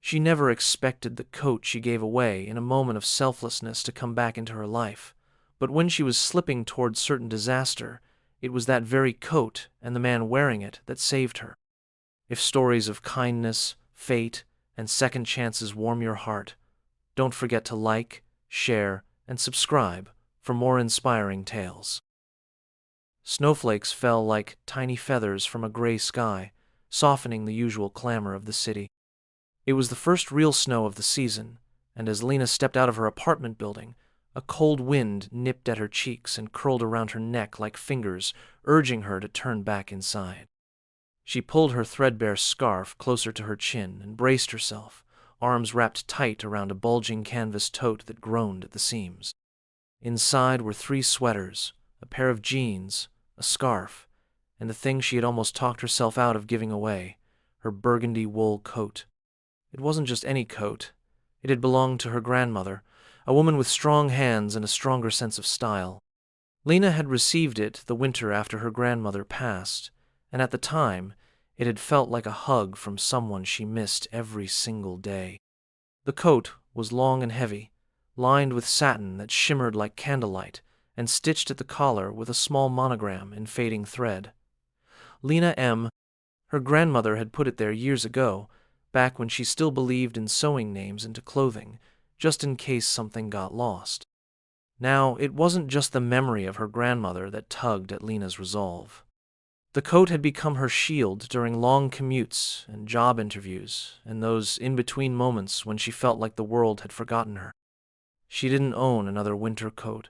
She never expected the coat she gave away in a moment of selflessness to come back into her life, but when she was slipping towards certain disaster, it was that very coat and the man wearing it that saved her. If stories of kindness, fate, and second chances warm your heart, don't forget to like, share, and subscribe for more inspiring tales. Snowflakes fell like tiny feathers from a gray sky, softening the usual clamor of the city. It was the first real snow of the season, and as Lena stepped out of her apartment building, a cold wind nipped at her cheeks and curled around her neck like fingers, urging her to turn back inside. She pulled her threadbare scarf closer to her chin and braced herself, arms wrapped tight around a bulging canvas tote that groaned at the seams. Inside were 3 sweaters, a pair of jeans, a scarf, and the thing she had almost talked herself out of giving away, her burgundy wool coat. It wasn't just any coat. It had belonged to her grandmother, a woman with strong hands and a stronger sense of style. Lena had received it the winter after her grandmother passed, and at the time, it had felt like a hug from someone she missed every single day. The coat was long and heavy, lined with satin that shimmered like candlelight, and stitched at the collar with a small monogram in fading thread. Lena M. Her grandmother had put it there years ago, back when she still believed in sewing names into clothing, just in case something got lost. Now, it wasn't just the memory of her grandmother that tugged at Lena's resolve. The coat had become her shield during long commutes and job interviews and those in-between moments when she felt like the world had forgotten her. She didn't own another winter coat,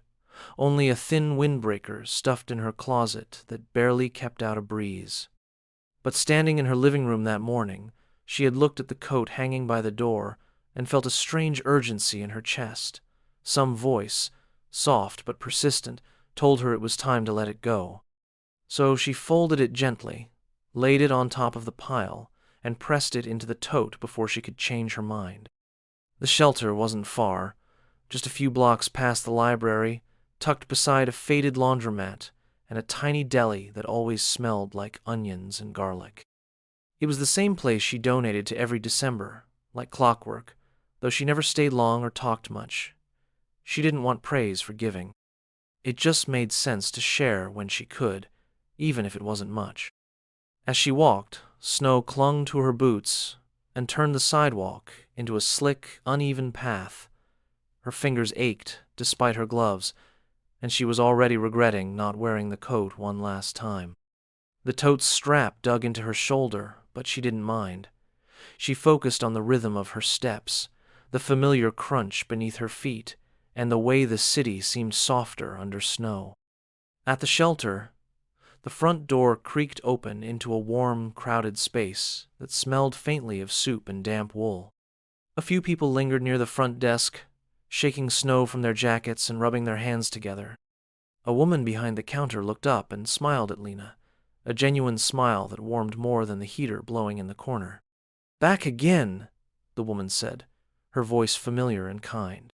only a thin windbreaker stuffed in her closet that barely kept out a breeze. But standing in her living room that morning, she had looked at the coat hanging by the door and felt a strange urgency in her chest. Some voice, soft but persistent, told her it was time to let it go. So she folded it gently, laid it on top of the pile, and pressed it into the tote before she could change her mind. The shelter wasn't far, just a few blocks past the library, tucked beside a faded laundromat and a tiny deli that always smelled like onions and garlic. It was the same place she donated to every December, like clockwork, though she never stayed long or talked much. She didn't want praise for giving. It just made sense to share when she could, even if it wasn't much. As she walked, snow clung to her boots and turned the sidewalk into a slick, uneven path. Her fingers ached despite her gloves, and she was already regretting not wearing the coat one last time. The tote's strap dug into her shoulder, but she didn't mind. She focused on the rhythm of her steps, the familiar crunch beneath her feet, and the way the city seemed softer under snow. At the shelter, the front door creaked open into a warm, crowded space that smelled faintly of soup and damp wool. A few people lingered near the front desk, shaking snow from their jackets and rubbing their hands together. A woman behind the counter looked up and smiled at Lena, a genuine smile that warmed more than the heater blowing in the corner. "Back again," the woman said, her voice familiar and kind.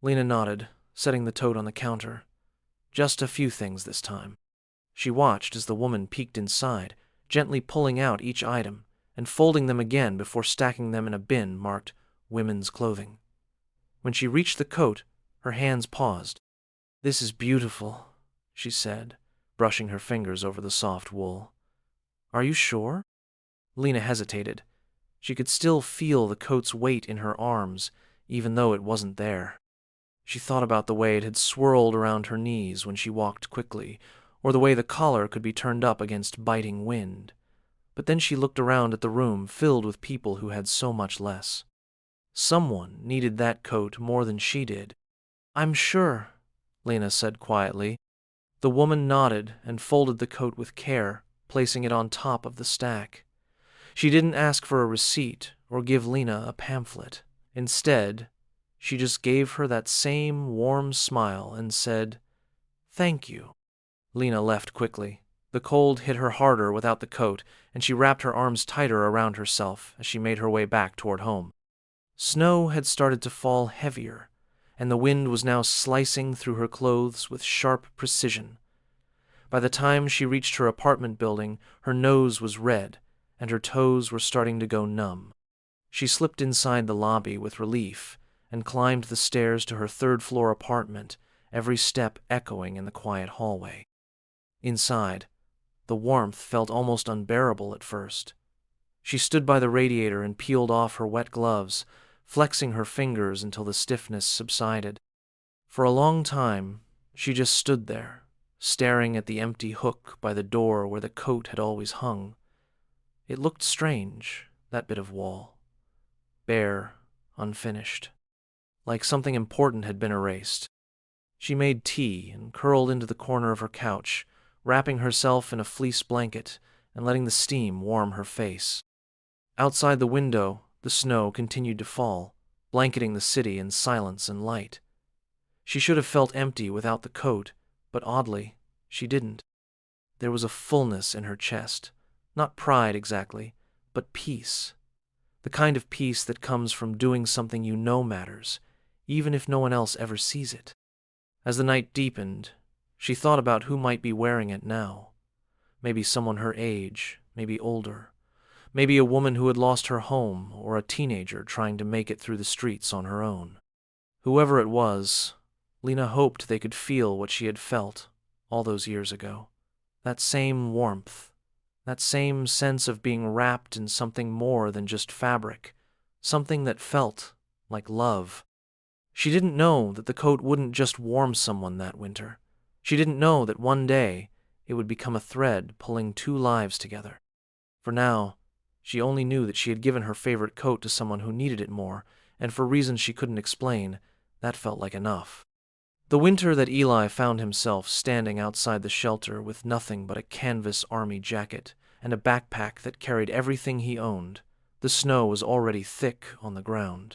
Lena nodded, setting the tote on the counter. Just a few things this time. She watched as the woman peeked inside, gently pulling out each item and folding them again before stacking them in a bin marked women's clothing. When she reached the coat, her hands paused. "This is beautiful," she said, brushing her fingers over the soft wool. "Are you sure?" Lena hesitated. She could still feel the coat's weight in her arms, even though it wasn't there. She thought about the way it had swirled around her knees when she walked quickly, or the way the collar could be turned up against biting wind. But then she looked around at the room filled with people who had so much less. Someone needed that coat more than she did. "I'm sure," Lena said quietly. The woman nodded and folded the coat with care, placing it on top of the stack. She didn't ask for a receipt or give Lena a pamphlet. Instead, she just gave her that same warm smile and said, "Thank you." Lena left quickly. The cold hit her harder without the coat, and she wrapped her arms tighter around herself as she made her way back toward home. Snow had started to fall heavier, and the wind was now slicing through her clothes with sharp precision. By the time she reached her apartment building, her nose was red, and her toes were starting to go numb. She slipped inside the lobby with relief and climbed the stairs to her third-floor apartment, every step echoing in the quiet hallway. Inside, the warmth felt almost unbearable at first. She stood by the radiator and peeled off her wet gloves, flexing her fingers until the stiffness subsided. For a long time, she just stood there, staring at the empty hook by the door where the coat had always hung. It looked strange, that bit of wall. Bare, unfinished. Like something important had been erased. She made tea and curled into the corner of her couch, wrapping herself in a fleece blanket and letting the steam warm her face. Outside the window, the snow continued to fall, blanketing the city in silence and light. She should have felt empty without the coat, but oddly, she didn't. There was a fullness in her chest, not pride exactly, but peace. The kind of peace that comes from doing something you know matters, even if no one else ever sees it. As the night deepened, she thought about who might be wearing it now. Maybe someone her age, maybe older. Maybe a woman who had lost her home, or a teenager trying to make it through the streets on her own. Whoever it was, Lena hoped they could feel what she had felt all those years ago. That same warmth, that same sense of being wrapped in something more than just fabric, something that felt like love. She didn't know that the coat wouldn't just warm someone that winter. She didn't know that one day it would become a thread pulling two lives together. For now, she only knew that she had given her favorite coat to someone who needed it more, and for reasons she couldn't explain, that felt like enough. The winter that Eli found himself standing outside the shelter with nothing but a canvas army jacket and a backpack that carried everything he owned, the snow was already thick on the ground.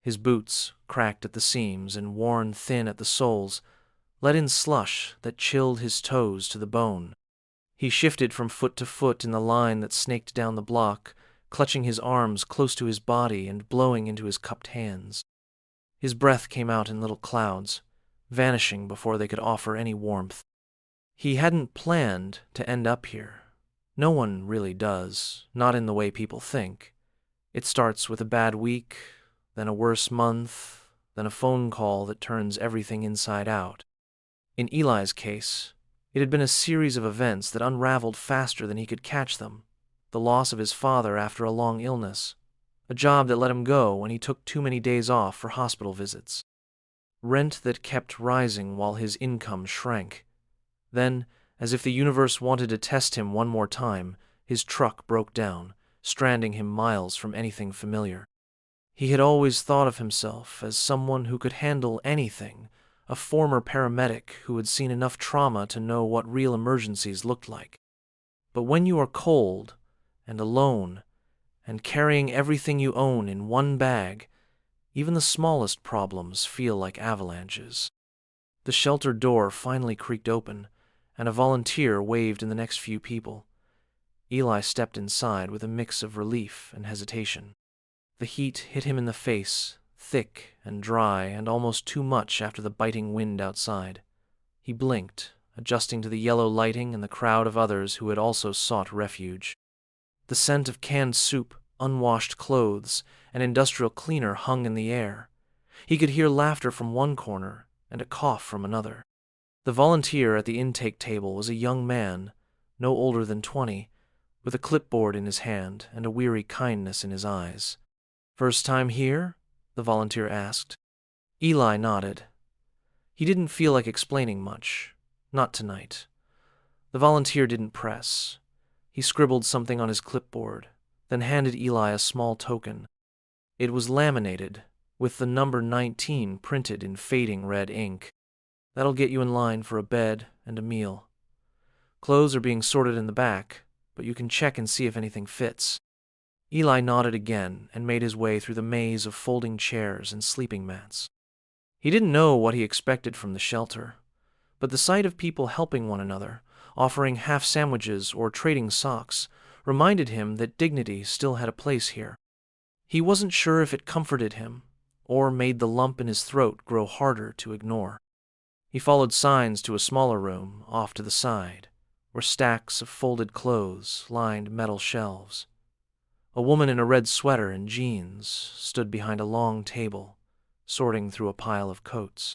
His boots, cracked at the seams and worn thin at the soles, let in slush that chilled his toes to the bone. He shifted from foot to foot in the line that snaked down the block, clutching his arms close to his body and blowing into his cupped hands. His breath came out in little clouds, vanishing before they could offer any warmth. He hadn't planned to end up here. No one really does, not in the way people think. It starts with a bad week, then a worse month, then a phone call that turns everything inside out. In Eli's case, it had been a series of events that unraveled faster than he could catch them. The loss of his father after a long illness, a job that let him go when he took too many days off for hospital visits, rent that kept rising while his income shrank. Then, as if the universe wanted to test him one more time, his truck broke down, stranding him miles from anything familiar. He had always thought of himself as someone who could handle anything, a former paramedic who had seen enough trauma to know what real emergencies looked like. But when you are cold and alone and carrying everything you own in one bag, even the smallest problems feel like avalanches. The shelter door finally creaked open, and a volunteer waved in the next few people. Eli stepped inside with a mix of relief and hesitation. The heat hit him in the face, thick and dry and almost too much after the biting wind outside. He blinked, adjusting to the yellow lighting and the crowd of others who had also sought refuge. The scent of canned soup, unwashed clothes, and industrial cleaner hung in the air. He could hear laughter from one corner and a cough from another. The volunteer at the intake table was a young man, no older than 20, with a clipboard in his hand and a weary kindness in his eyes. "First time here?" the volunteer asked. Eli nodded. He didn't feel like explaining much. Not tonight. The volunteer didn't press. He scribbled something on his clipboard, then handed Eli a small token. It was laminated, with the number 19 printed in fading red ink. "That'll get you in line for a bed and a meal. Clothes are being sorted in the back, but you can check and see if anything fits." Eli nodded again and made his way through the maze of folding chairs and sleeping mats. He didn't know what he expected from the shelter, but the sight of people helping one another, offering half sandwiches or trading socks, reminded him that dignity still had a place here. He wasn't sure if it comforted him or made the lump in his throat grow harder to ignore. He followed signs to a smaller room off to the side, where stacks of folded clothes lined metal shelves. A woman in a red sweater and jeans stood behind a long table, sorting through a pile of coats.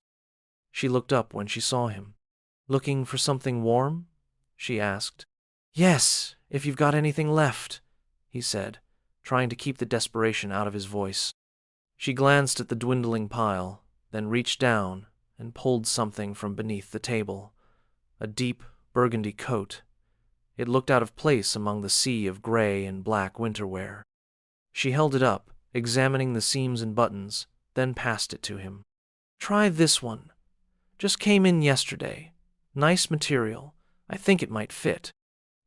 She looked up when she saw him. "Looking for something warm?" she asked. "Yes, if you've got anything left," he said, trying to keep the desperation out of his voice. She glanced at the dwindling pile, then reached down and pulled something from beneath the table. A deep burgundy coat. It looked out of place among the sea of gray and black winter wear. She held it up, examining the seams and buttons, then passed it to him. "Try this one. Just came in yesterday. Nice material. I think it might fit."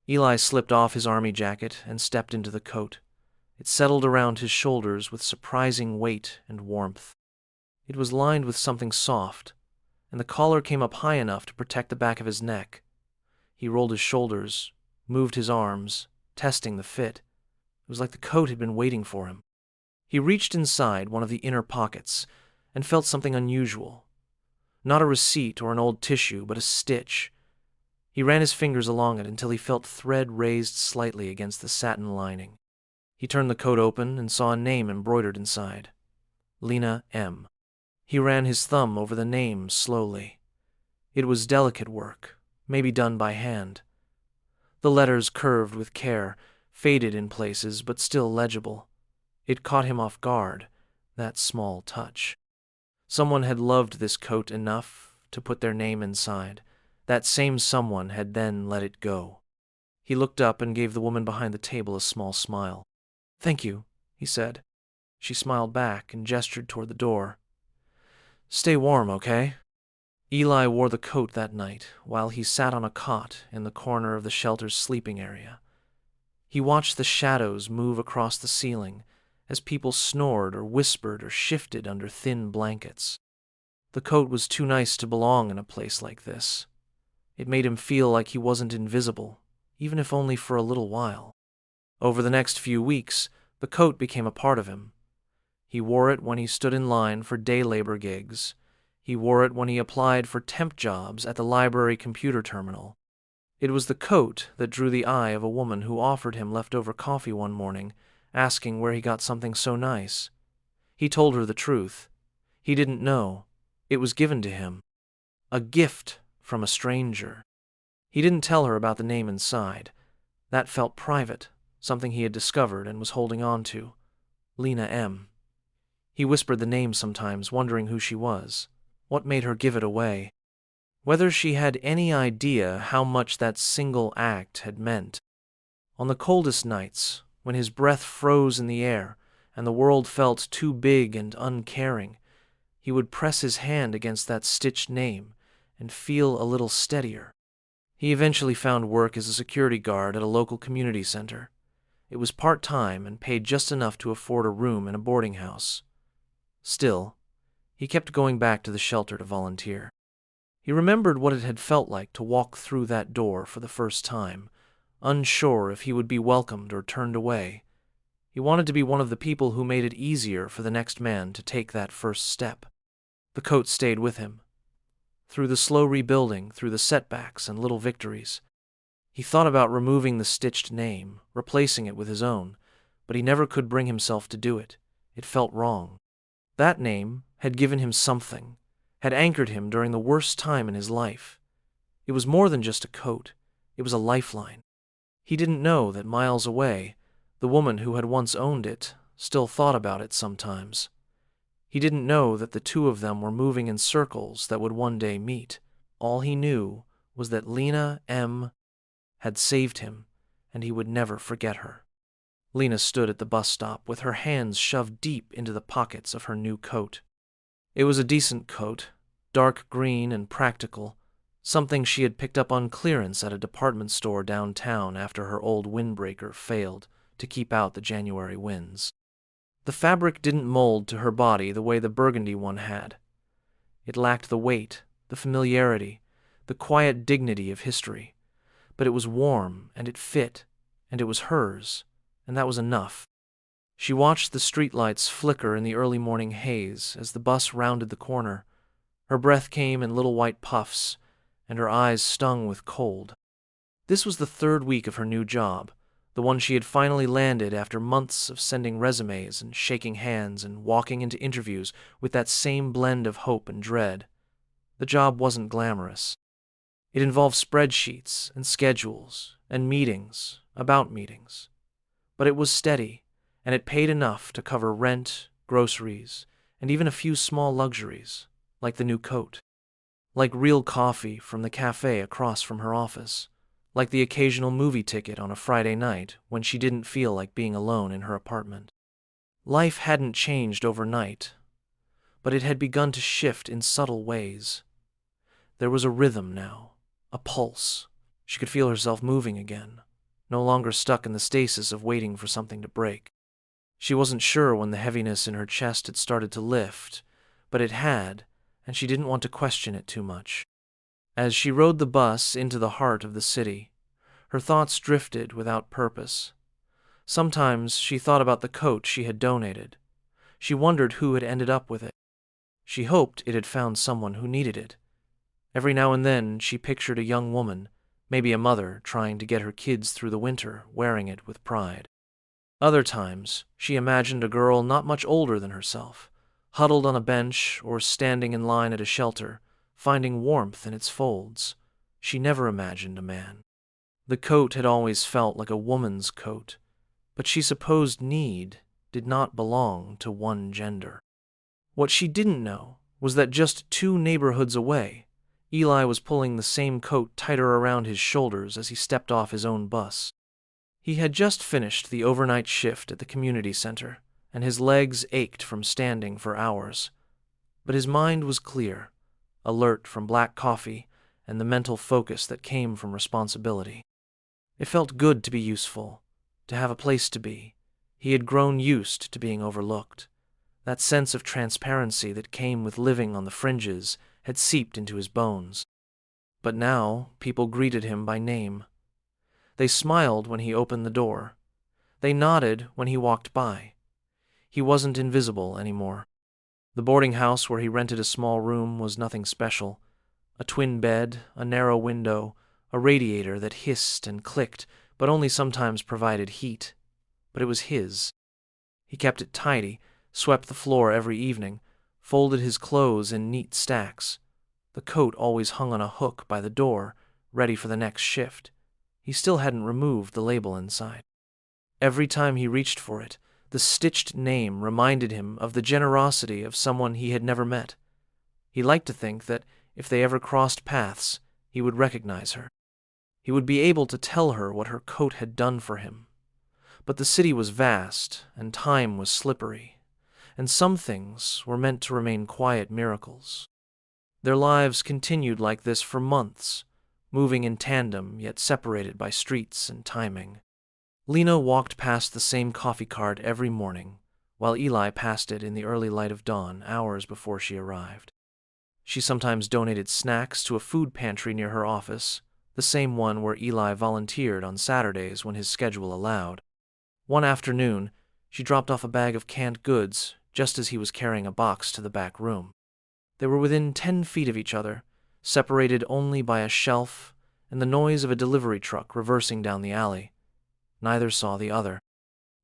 Eli slipped off his army jacket and stepped into the coat. It settled around his shoulders with surprising weight and warmth. It was lined with something soft, and the collar came up high enough to protect the back of his neck. He rolled his shoulders, moved his arms, testing the fit. It was like the coat had been waiting for him. He reached inside one of the inner pockets and felt something unusual. Not a receipt or an old tissue, but a stitch. He ran his fingers along it until he felt thread raised slightly against the satin lining. He turned the coat open and saw a name embroidered inside. Lena M. He ran his thumb over the name slowly. It was delicate work, maybe done by hand. The letters curved with care, faded in places, but still legible. It caught him off guard, that small touch. Someone had loved this coat enough to put their name inside. That same someone had then let it go. He looked up and gave the woman behind the table a small smile. "Thank you," he said. She smiled back and gestured toward the door. "Stay warm, okay?" Eli wore the coat that night while he sat on a cot in the corner of the shelter's sleeping area. He watched the shadows move across the ceiling as people snored or whispered or shifted under thin blankets. The coat was too nice to belong in a place like this. It made him feel like he wasn't invisible, even if only for a little while. Over the next few weeks, the coat became a part of him. He wore it when he stood in line for day labor gigs. He wore it when he applied for temp jobs at the library computer terminal. It was the coat that drew the eye of a woman who offered him leftover coffee one morning, asking where he got something so nice. He told her the truth. He didn't know. It was given to him. A gift from a stranger. He didn't tell her about the name inside. That felt private, something he had discovered and was holding on to. Lena M. He whispered the name sometimes, wondering who she was. What made her give it away? Whether she had any idea how much that single act had meant. On the coldest nights, when his breath froze in the air and the world felt too big and uncaring, he would press his hand against that stitched name and feel a little steadier. He eventually found work as a security guard at a local community center. It was part-time and paid just enough to afford a room in a boarding house. Still, he kept going back to the shelter to volunteer. He remembered what it had felt like to walk through that door for the first time, unsure if he would be welcomed or turned away. He wanted to be one of the people who made it easier for the next man to take that first step. The coat stayed with him. Through the slow rebuilding, through the setbacks and little victories. He thought about removing the stitched name, replacing it with his own, but he never could bring himself to do it. It felt wrong. That name had given him something, had anchored him during the worst time in his life. It was more than just a coat. It was a lifeline. He didn't know that miles away, the woman who had once owned it still thought about it sometimes. He didn't know that the two of them were moving in circles that would one day meet. All he knew was that Lena M. had saved him, and he would never forget her. Lena stood at the bus stop with her hands shoved deep into the pockets of her new coat. It was a decent coat, dark green and practical, something she had picked up on clearance at a department store downtown after her old windbreaker failed to keep out the January winds. The fabric didn't mold to her body the way the burgundy one had. It lacked the weight, the familiarity, the quiet dignity of history, but it was warm and it fit, and it was hers, and that was enough. She watched the streetlights flicker in the early morning haze as the bus rounded the corner. Her breath came in little white puffs, and her eyes stung with cold. This was the third week of her new job, the one she had finally landed after months of sending resumes and shaking hands and walking into interviews with that same blend of hope and dread. The job wasn't glamorous. It involved spreadsheets and schedules and meetings about meetings. But it was steady, and it paid enough to cover rent, groceries, and even a few small luxuries, like the new coat. Like real coffee from the cafe across from her office. Like the occasional movie ticket on a Friday night when she didn't feel like being alone in her apartment. Life hadn't changed overnight, but it had begun to shift in subtle ways. There was a rhythm now, a pulse. She could feel herself moving again, no longer stuck in the stasis of waiting for something to break. She wasn't sure when the heaviness in her chest had started to lift, but it had, and she didn't want to question it too much. As she rode the bus into the heart of the city, her thoughts drifted without purpose. Sometimes she thought about the coat she had donated. She wondered who had ended up with it. She hoped it had found someone who needed it. Every now and then she pictured a young woman, maybe a mother, trying to get her kids through the winter, wearing it with pride. Other times she imagined a girl not much older than herself, huddled on a bench or standing in line at a shelter, finding warmth in its folds. She never imagined a man. The coat had always felt like a woman's coat, but she supposed need did not belong to one gender. What she didn't know was that just 2 neighborhoods away, Eli was pulling the same coat tighter around his shoulders as he stepped off his own bus. He had just finished the overnight shift at the community center, and his legs ached from standing for hours. But his mind was clear, alert from black coffee and the mental focus that came from responsibility. It felt good to be useful, to have a place to be. He had grown used to being overlooked. That sense of transparency that came with living on the fringes had seeped into his bones. But now people greeted him by name. They smiled when he opened the door. They nodded when he walked by. He wasn't invisible anymore. The boarding house where he rented a small room was nothing special. A twin bed, a narrow window, a radiator that hissed and clicked but only sometimes provided heat. But it was his. He kept it tidy, swept the floor every evening, folded his clothes in neat stacks. The coat always hung on a hook by the door, ready for the next shift. He still hadn't removed the label inside. Every time he reached for it, the stitched name reminded him of the generosity of someone he had never met. He liked to think that if they ever crossed paths, he would recognize her. He would be able to tell her what her coat had done for him. But the city was vast, and time was slippery, and some things were meant to remain quiet miracles. Their lives continued like this for months, moving in tandem yet separated by streets and timing. Lena walked past the same coffee cart every morning, while Eli passed it in the early light of dawn, hours before she arrived. She sometimes donated snacks to a food pantry near her office, the same one where Eli volunteered on Saturdays when his schedule allowed. One afternoon, she dropped off a bag of canned goods just as he was carrying a box to the back room. They were within 10 feet of each other, separated only by a shelf and the noise of a delivery truck reversing down the alley. Neither saw the other.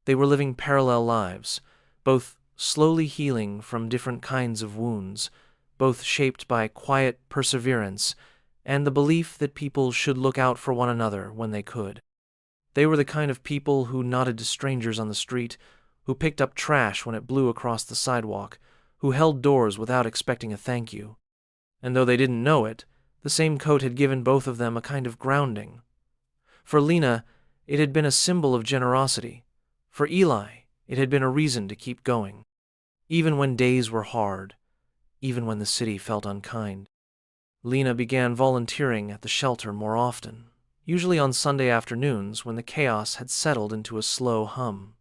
They were living parallel lives, both slowly healing from different kinds of wounds, both shaped by quiet perseverance and the belief that people should look out for one another when they could. They were the kind of people who nodded to strangers on the street, who picked up trash when it blew across the sidewalk, who held doors without expecting a thank you. And though they didn't know it, the same coat had given both of them a kind of grounding. For Lena, it had been a symbol of generosity. For Eli, it had been a reason to keep going. Even when days were hard, even when the city felt unkind. Lena began volunteering at the shelter more often, usually on Sunday afternoons when the chaos had settled into a slow hum.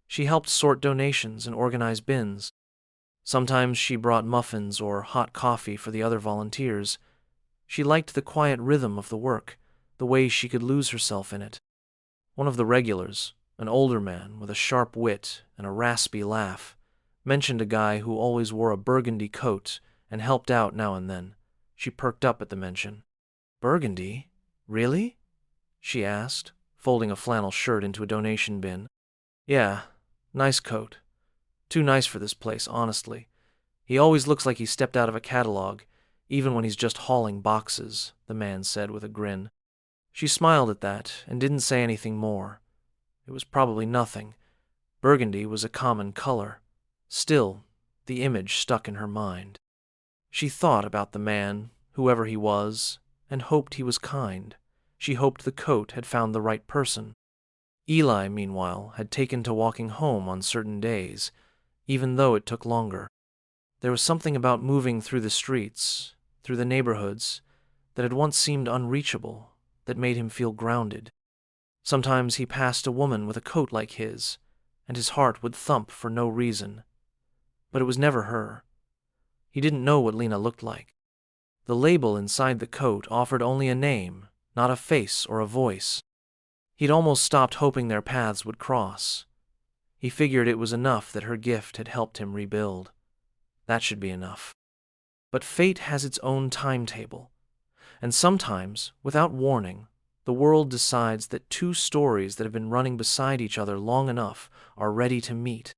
She helped sort donations and organize bins. Sometimes she brought muffins or hot coffee for the other volunteers. She liked the quiet rhythm of the work, the way she could lose herself in it. One of the regulars, an older man with a sharp wit and a raspy laugh, mentioned a guy who always wore a burgundy coat and helped out now and then. She perked up at the mention. "Burgundy? Really?" she asked, folding a flannel shirt into a donation bin. "Yeah, nice coat. Too nice for this place, honestly. He always looks like he stepped out of a catalog, even when he's just hauling boxes," the man said with a grin. She smiled at that and didn't say anything more. It was probably nothing. Burgundy was a common color. Still, the image stuck in her mind. She thought about the man, whoever he was, and hoped he was kind. She hoped the coat had found the right person. Eli, meanwhile, had taken to walking home on certain days, even though it took longer. There was something about moving through the streets, through the neighborhoods, that had once seemed unreachable, that made him feel grounded. Sometimes he passed a woman with a coat like his, and his heart would thump for no reason. But it was never her. He didn't know what Lena looked like. The label inside the coat offered only a name, not a face or a voice. He'd almost stopped hoping their paths would cross. He figured it was enough that her gift had helped him rebuild. That should be enough. But fate has its own timetable, and sometimes, without warning, the world decides that two stories that have been running beside each other long enough are ready to meet.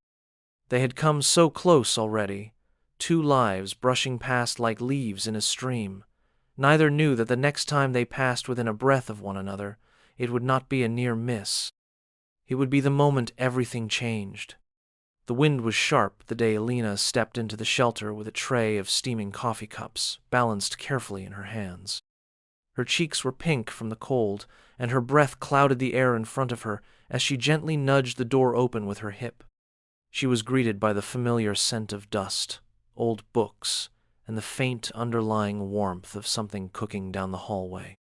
They had come so close already, two lives brushing past like leaves in a stream. Neither knew that the next time they passed within a breath of one another, it would not be a near miss. It would be the moment everything changed. The wind was sharp the day Lena stepped into the shelter with a tray of steaming coffee cups, balanced carefully in her hands. Her cheeks were pink from the cold, and her breath clouded the air in front of her as she gently nudged the door open with her hip. She was greeted by the familiar scent of dust, old books, and the faint underlying warmth of something cooking down the hallway.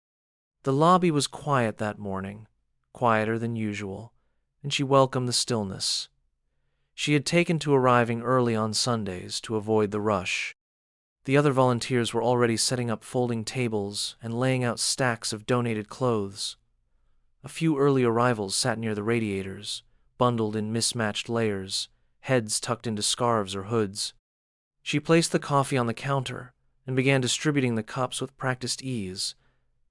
The lobby was quiet that morning, quieter than usual, and she welcomed the stillness. She had taken to arriving early on Sundays to avoid the rush. The other volunteers were already setting up folding tables and laying out stacks of donated clothes. A few early arrivals sat near the radiators, bundled in mismatched layers, heads tucked into scarves or hoods. She placed the coffee on the counter and began distributing the cups with practiced ease.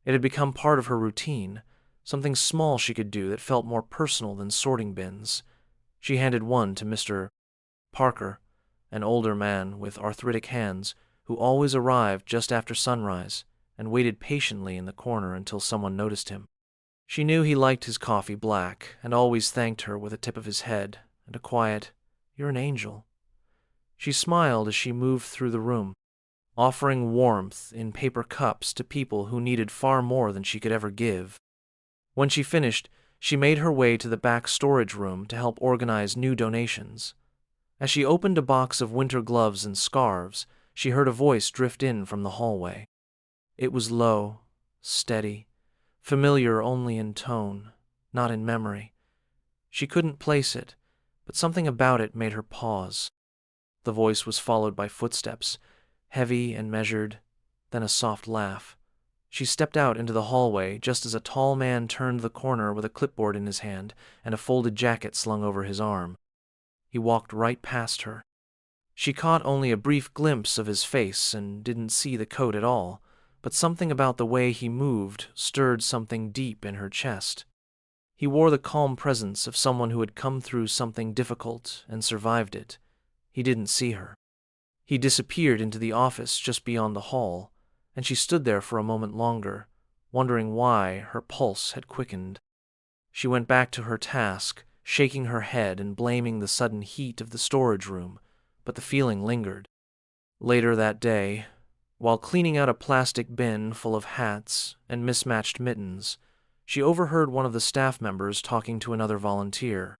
It had become part of her routine, something small she could do that felt more personal than sorting bins. She handed one to Mr. Parker, an older man with arthritic hands who always arrived just after sunrise and waited patiently in the corner until someone noticed him. She knew he liked his coffee black and always thanked her with a tip of his head and a quiet, "You're an angel." She smiled as she moved through the room, offering warmth in paper cups to people who needed far more than she could ever give. When she finished, she made her way to the back storage room to help organize new donations. As she opened a box of winter gloves and scarves, she heard a voice drift in from the hallway. It was low, steady, familiar only in tone, not in memory. She couldn't place it, but something about it made her pause. The voice was followed by footsteps, heavy and measured, then a soft laugh. She stepped out into the hallway just as a tall man turned the corner with a clipboard in his hand and a folded jacket slung over his arm. He walked right past her. She caught only a brief glimpse of his face and didn't see the coat at all, but something about the way he moved stirred something deep in her chest. He wore the calm presence of someone who had come through something difficult and survived it. He didn't see her. He disappeared into the office just beyond the hall, and she stood there for a moment longer, wondering why her pulse had quickened. She went back to her task, shaking her head and blaming the sudden heat of the storage room, but the feeling lingered. Later that day, while cleaning out a plastic bin full of hats and mismatched mittens, she overheard one of the staff members talking to another volunteer.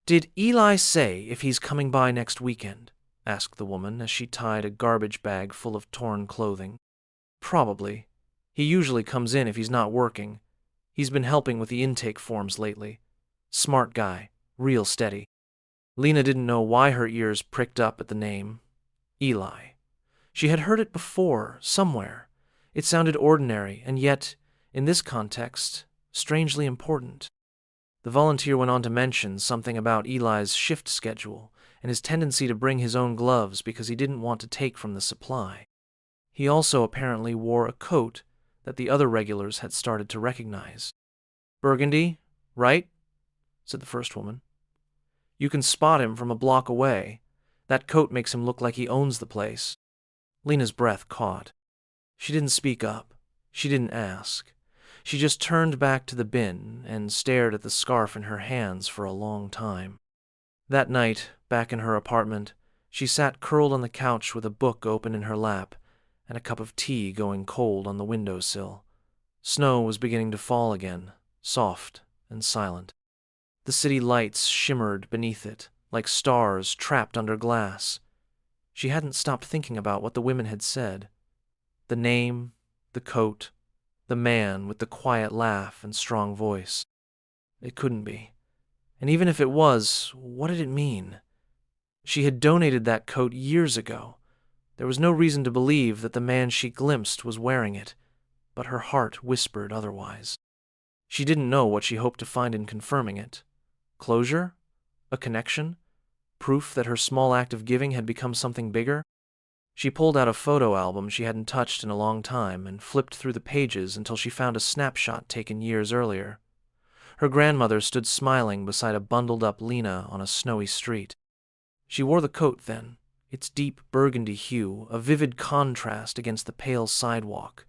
"Did Eli say if he's coming by next weekend?" asked the woman as she tied a garbage bag full of torn clothing. "Probably. He usually comes in if he's not working. He's been helping with the intake forms lately. Smart guy, real steady." Lena didn't know why her ears pricked up at the name. Eli. She had heard it before, somewhere. It sounded ordinary, and yet, in this context, strangely important. The volunteer went on to mention something about Eli's shift schedule and his tendency to bring his own gloves because he didn't want to take from the supply. He also apparently wore a coat that the other regulars had started to recognize. "Burgundy, "Right?" said the first woman. "You can spot him from a block away. That coat makes him look like he owns the place." Lena's breath caught. She didn't speak up. She didn't ask. She just turned back to the bin and stared at the scarf in her hands for a long time. That night, back in her apartment, she sat curled on the couch with a book open in her lap and a cup of tea going cold on the windowsill. Snow was beginning to fall again, soft and silent. The city lights shimmered beneath it, like stars trapped under glass. She hadn't stopped thinking about what the women had said. The name, the coat, the man with the quiet laugh and strong voice. It couldn't be. And even if it was, what did it mean? She had donated that coat years ago. There was no reason to believe that the man she glimpsed was wearing it, but her heart whispered otherwise. She didn't know what she hoped to find in confirming it. Closure? A connection? Proof that her small act of giving had become something bigger? She pulled out a photo album she hadn't touched in a long time and flipped through the pages until she found a snapshot taken years earlier. Her grandmother stood smiling beside a bundled-up Lena on a snowy street. She wore the coat then, its deep burgundy hue, a vivid contrast against the pale sidewalk.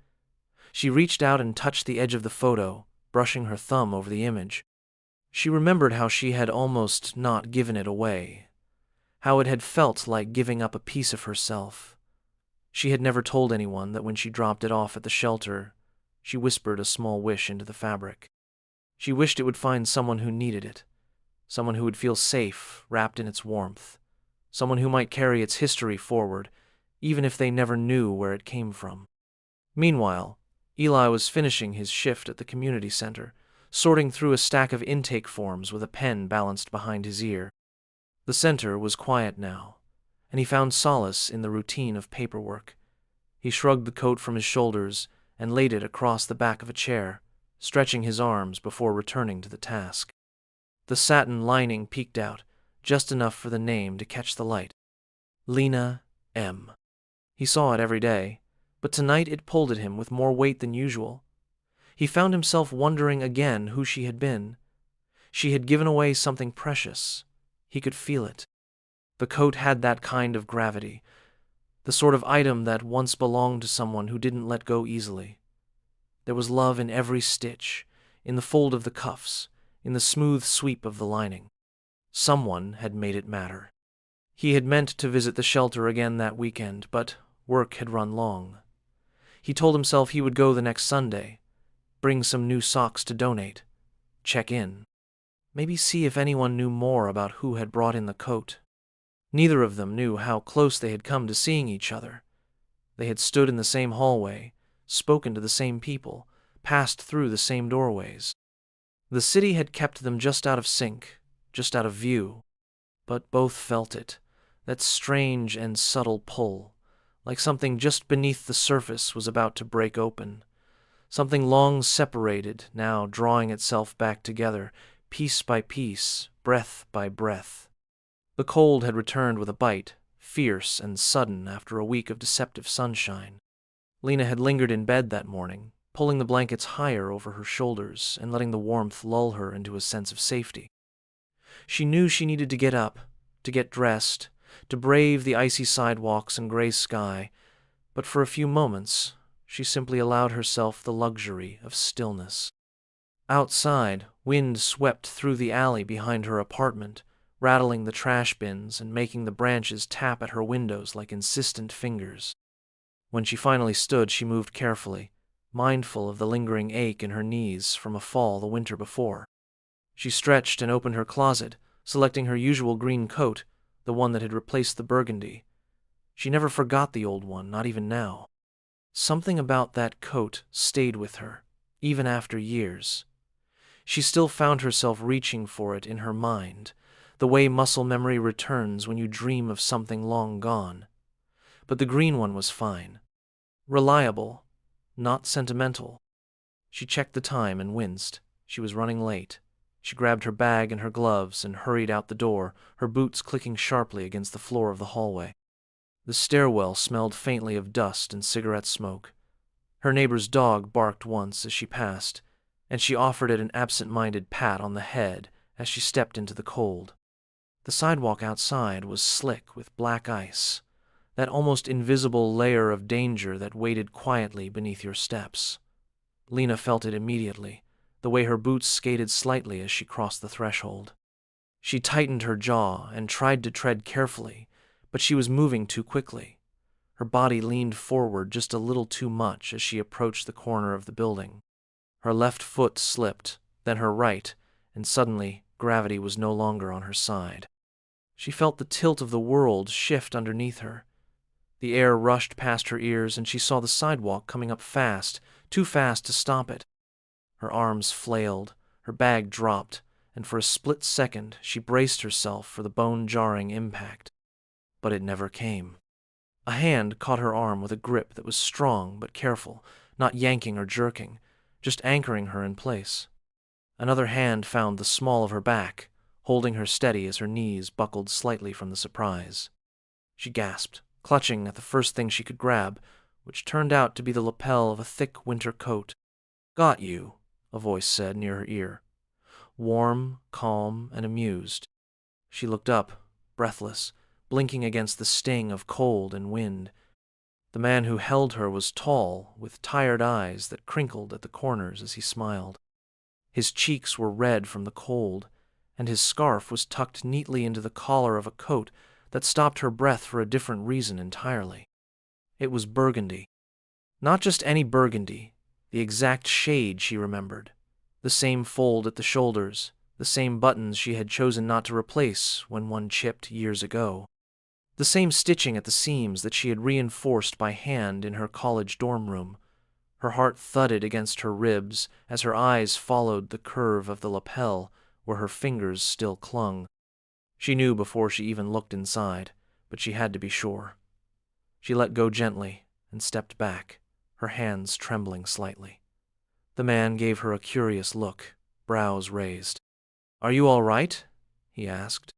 She reached out and touched the edge of the photo, brushing her thumb over the image. She remembered how she had almost not given it away, how it had felt like giving up a piece of herself. She had never told anyone that when she dropped it off at the shelter, she whispered a small wish into the fabric. She wished it would find someone who needed it, someone who would feel safe wrapped in its warmth, someone who might carry its history forward, even if they never knew where it came from. Meanwhile, Eli was finishing his shift at the community center, sorting through a stack of intake forms with a pen balanced behind his ear. The center was quiet now, and he found solace in the routine of paperwork. He shrugged the coat from his shoulders and laid it across the back of a chair, stretching his arms before returning to the task. The satin lining peeked out, just enough for the name to catch the light. Lena M. He saw it every day, but tonight it pulled at him with more weight than usual. He found himself wondering again who she had been. She had given away something precious. He could feel it. The coat had that kind of gravity, the sort of item that once belonged to someone who didn't let go easily. There was love in every stitch, in the fold of the cuffs, in the smooth sweep of the lining. Someone had made it matter. He had meant to visit the shelter again that weekend, but work had run long. He told himself he would go the next Sunday, bring some new socks to donate, check in, maybe see if anyone knew more about who had brought in the coat. Neither of them knew how close they had come to seeing each other. They had stood in the same hallway, spoken to the same people, passed through the same doorways. The city had kept them just out of sync, just out of view, but both felt it, that strange and subtle pull, like something just beneath the surface was about to break open, something long separated now drawing itself back together, piece by piece, breath by breath. The cold had returned with a bite, fierce and sudden after a week of deceptive sunshine. Lena had lingered in bed that morning, pulling the blankets higher over her shoulders and letting the warmth lull her into a sense of safety. She knew she needed to get up, to get dressed, to brave the icy sidewalks and gray sky, but for a few moments she simply allowed herself the luxury of stillness. Outside, wind swept through the alley behind her apartment, rattling the trash bins and making the branches tap at her windows like insistent fingers. When she finally stood, she moved carefully, mindful of the lingering ache in her knees from a fall the winter before. She stretched and opened her closet, selecting her usual green coat, the one that had replaced the burgundy. She never forgot the old one, not even now. Something about that coat stayed with her, even after years. She still found herself reaching for it in her mind, the way muscle memory returns when you dream of something long gone. But the green one was fine. Reliable, not sentimental. She checked the time and winced. She was running late. She grabbed her bag and her gloves and hurried out the door, her boots clicking sharply against the floor of the hallway. The stairwell smelled faintly of dust and cigarette smoke. Her neighbor's dog barked once as she passed, and she offered it an absent-minded pat on the head as she stepped into the cold. The sidewalk outside was slick with black ice, that almost invisible layer of danger that waited quietly beneath your steps. Lena felt it immediately, the way her boots skated slightly as she crossed the threshold. She tightened her jaw and tried to tread carefully, but she was moving too quickly. Her body leaned forward just a little too much as she approached the corner of the building. Her left foot slipped, then her right, and suddenly gravity was no longer on her side. She felt the tilt of the world shift underneath her. The air rushed past her ears, and she saw the sidewalk coming up fast, too fast to stop it. Her arms flailed, her bag dropped, and for a split second she braced herself for the bone-jarring impact. But it never came. A hand caught her arm with a grip that was strong but careful, not yanking or jerking, just anchoring her in place. Another hand found the small of her back, holding her steady as her knees buckled slightly from the surprise. She gasped, clutching at the first thing she could grab, which turned out to be the lapel of a thick winter coat. "Got you," a voice said near her ear. Warm, calm, and amused. She looked up, breathless, blinking against the sting of cold and wind. The man who held her was tall, with tired eyes that crinkled at the corners as he smiled. His cheeks were red from the cold, and his scarf was tucked neatly into the collar of a coat that stopped her breath for a different reason entirely. It was burgundy. Not just any burgundy, the exact shade she remembered. The same fold at the shoulders, the same buttons she had chosen not to replace when one chipped years ago. The same stitching at the seams that she had reinforced by hand in her college dorm room. Her heart thudded against her ribs as her eyes followed the curve of the lapel where her fingers still clung. She knew before she even looked inside, but she had to be sure. She let go gently and stepped back, her hands trembling slightly. The man gave her a curious look, brows raised. "Are you all right?" he asked.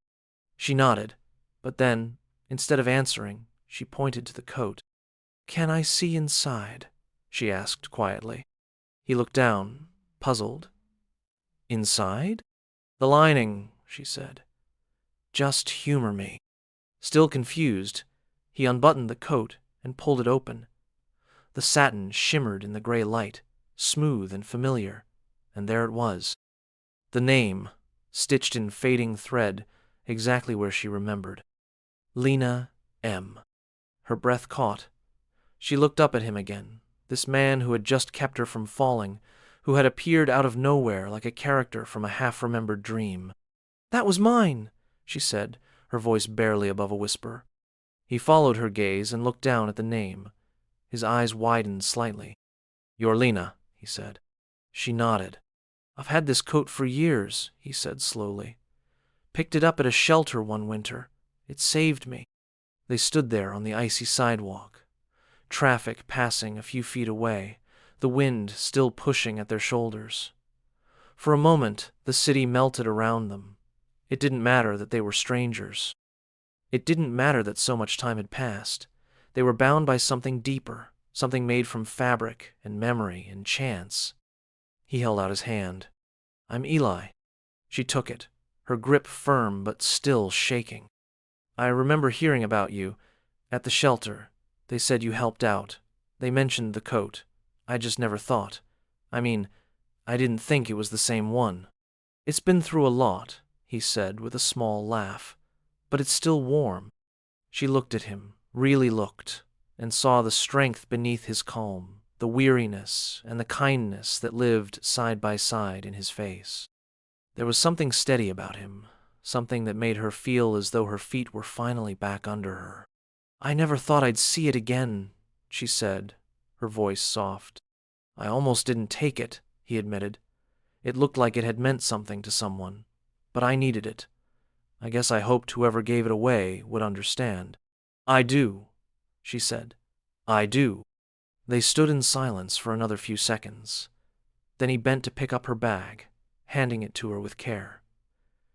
She nodded, but then, instead of answering, she pointed to the coat. "Can I see inside?" she asked quietly. He looked down, puzzled. "Inside?" "The lining," she said. "Just humor me." Still confused, he unbuttoned the coat and pulled it open. The satin shimmered in the gray light, smooth and familiar, and there it was. The name, stitched in fading thread, exactly where she remembered. Lena M. Her breath caught. She looked up at him again, this man who had just kept her from falling, who had appeared out of nowhere like a character from a half-remembered dream. "That was mine," she said, her voice barely above a whisper. He followed her gaze and looked down at the name. His eyes widened slightly. "You're Lena," he said. She nodded. "I've had this coat for years," he said slowly. "Picked it up at a shelter one winter. It saved me." They stood there on the icy sidewalk, traffic passing a few feet away, the wind still pushing at their shoulders. For a moment, the city melted around them. It didn't matter that they were strangers. It didn't matter that so much time had passed. They were bound by something deeper, something made from fabric and memory and chance. He held out his hand. "I'm Eli." She took it, her grip firm but still shaking. "I remember hearing about you. At the shelter. They said you helped out. They mentioned the coat. I just never thought. I mean, I didn't think it was the same one." "It's been through a lot," he said with a small laugh. "But it's still warm." She looked at him, really looked, and saw the strength beneath his calm, the weariness and the kindness that lived side by side in his face. There was something steady about him, something that made her feel as though her feet were finally back under her. "I never thought I'd see it again," she said, her voice soft. "I almost didn't take it," he admitted. "It looked like it had meant something to someone, but I needed it. I guess I hoped whoever gave it away would understand." "I do," she said. "I do." They stood in silence for another few seconds. Then he bent to pick up her bag, handing it to her with care.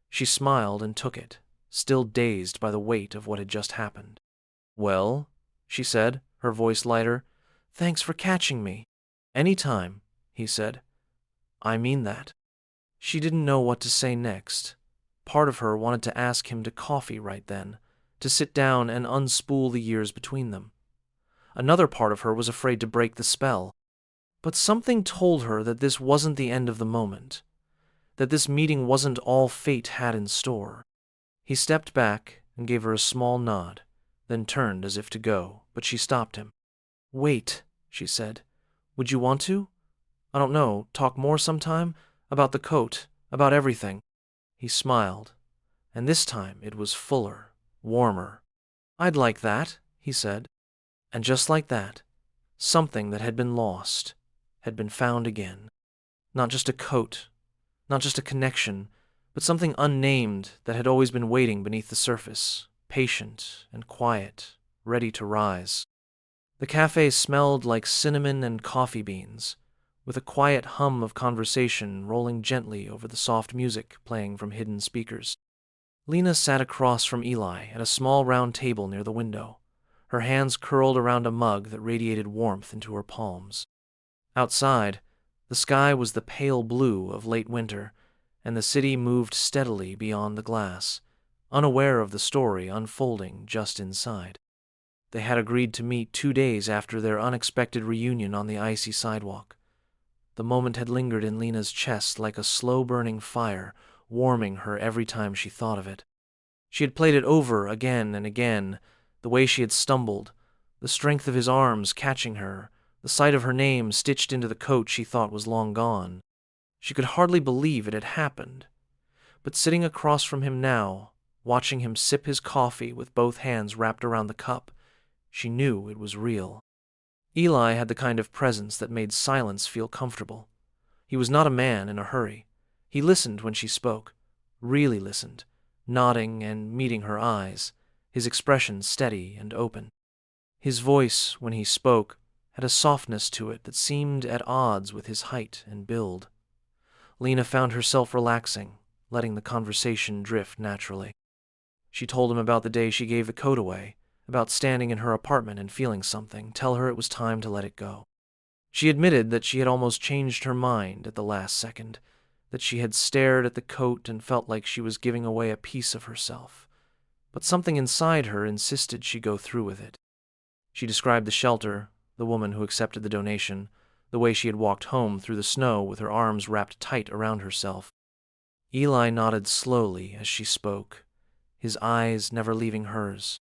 She smiled and took it, still dazed by the weight of what had just happened. "Well," she said, her voice lighter. "Thanks for catching me." "Any time," he said. I mean that." She didn't know what to say next. Part of her wanted to ask him to coffee right then, to sit down and unspool the years between them. Another part of her was afraid to break the spell. But something told her that this wasn't the end of the moment, that this meeting wasn't all fate had in store. He stepped back and gave her a small nod, then turned as if to go, but she stopped him. "Wait," she said. "Would you want to? I don't know, talk more sometime? About the coat, about everything." He smiled, and this time it was fuller, warmer. "I'd like that," he said. And just like that, something that had been lost had been found again. Not just a coat, not just a connection, but something unnamed that had always been waiting beneath the surface, patient and quiet, ready to rise. The cafe smelled like cinnamon and coffee beans, with a quiet hum of conversation rolling gently over the soft music playing from hidden speakers. Lena sat across from Eli at a small round table near the window, her hands curled around a mug that radiated warmth into her palms. Outside, the sky was the pale blue of late winter, and the city moved steadily beyond the glass, unaware of the story unfolding just inside. They had agreed to meet 2 days after their unexpected reunion on the icy sidewalk. The moment had lingered in Lena's chest like a slow-burning fire, warming her every time she thought of it. She had played it over again and again, the way she had stumbled, the strength of his arms catching her, the sight of her name stitched into the coat she thought was long gone. She could hardly believe it had happened. But sitting across from him now, watching him sip his coffee with both hands wrapped around the cup, she knew it was real. Eli had the kind of presence that made silence feel comfortable. He was not a man in a hurry. He listened when she spoke, really listened, nodding and meeting her eyes, his expression steady and open. His voice, when he spoke, had a softness to it that seemed at odds with his height and build. Lena found herself relaxing, letting the conversation drift naturally. She told him about the day she gave the coat away, about standing in her apartment and feeling something tell her it was time to let it go. She admitted that she had almost changed her mind at the last second, that she had stared at the coat and felt like she was giving away a piece of herself. But something inside her insisted she go through with it. She described the shelter, the woman who accepted the donation, the way she had walked home through the snow with her arms wrapped tight around herself. Eli nodded slowly as she spoke, his eyes never leaving hers.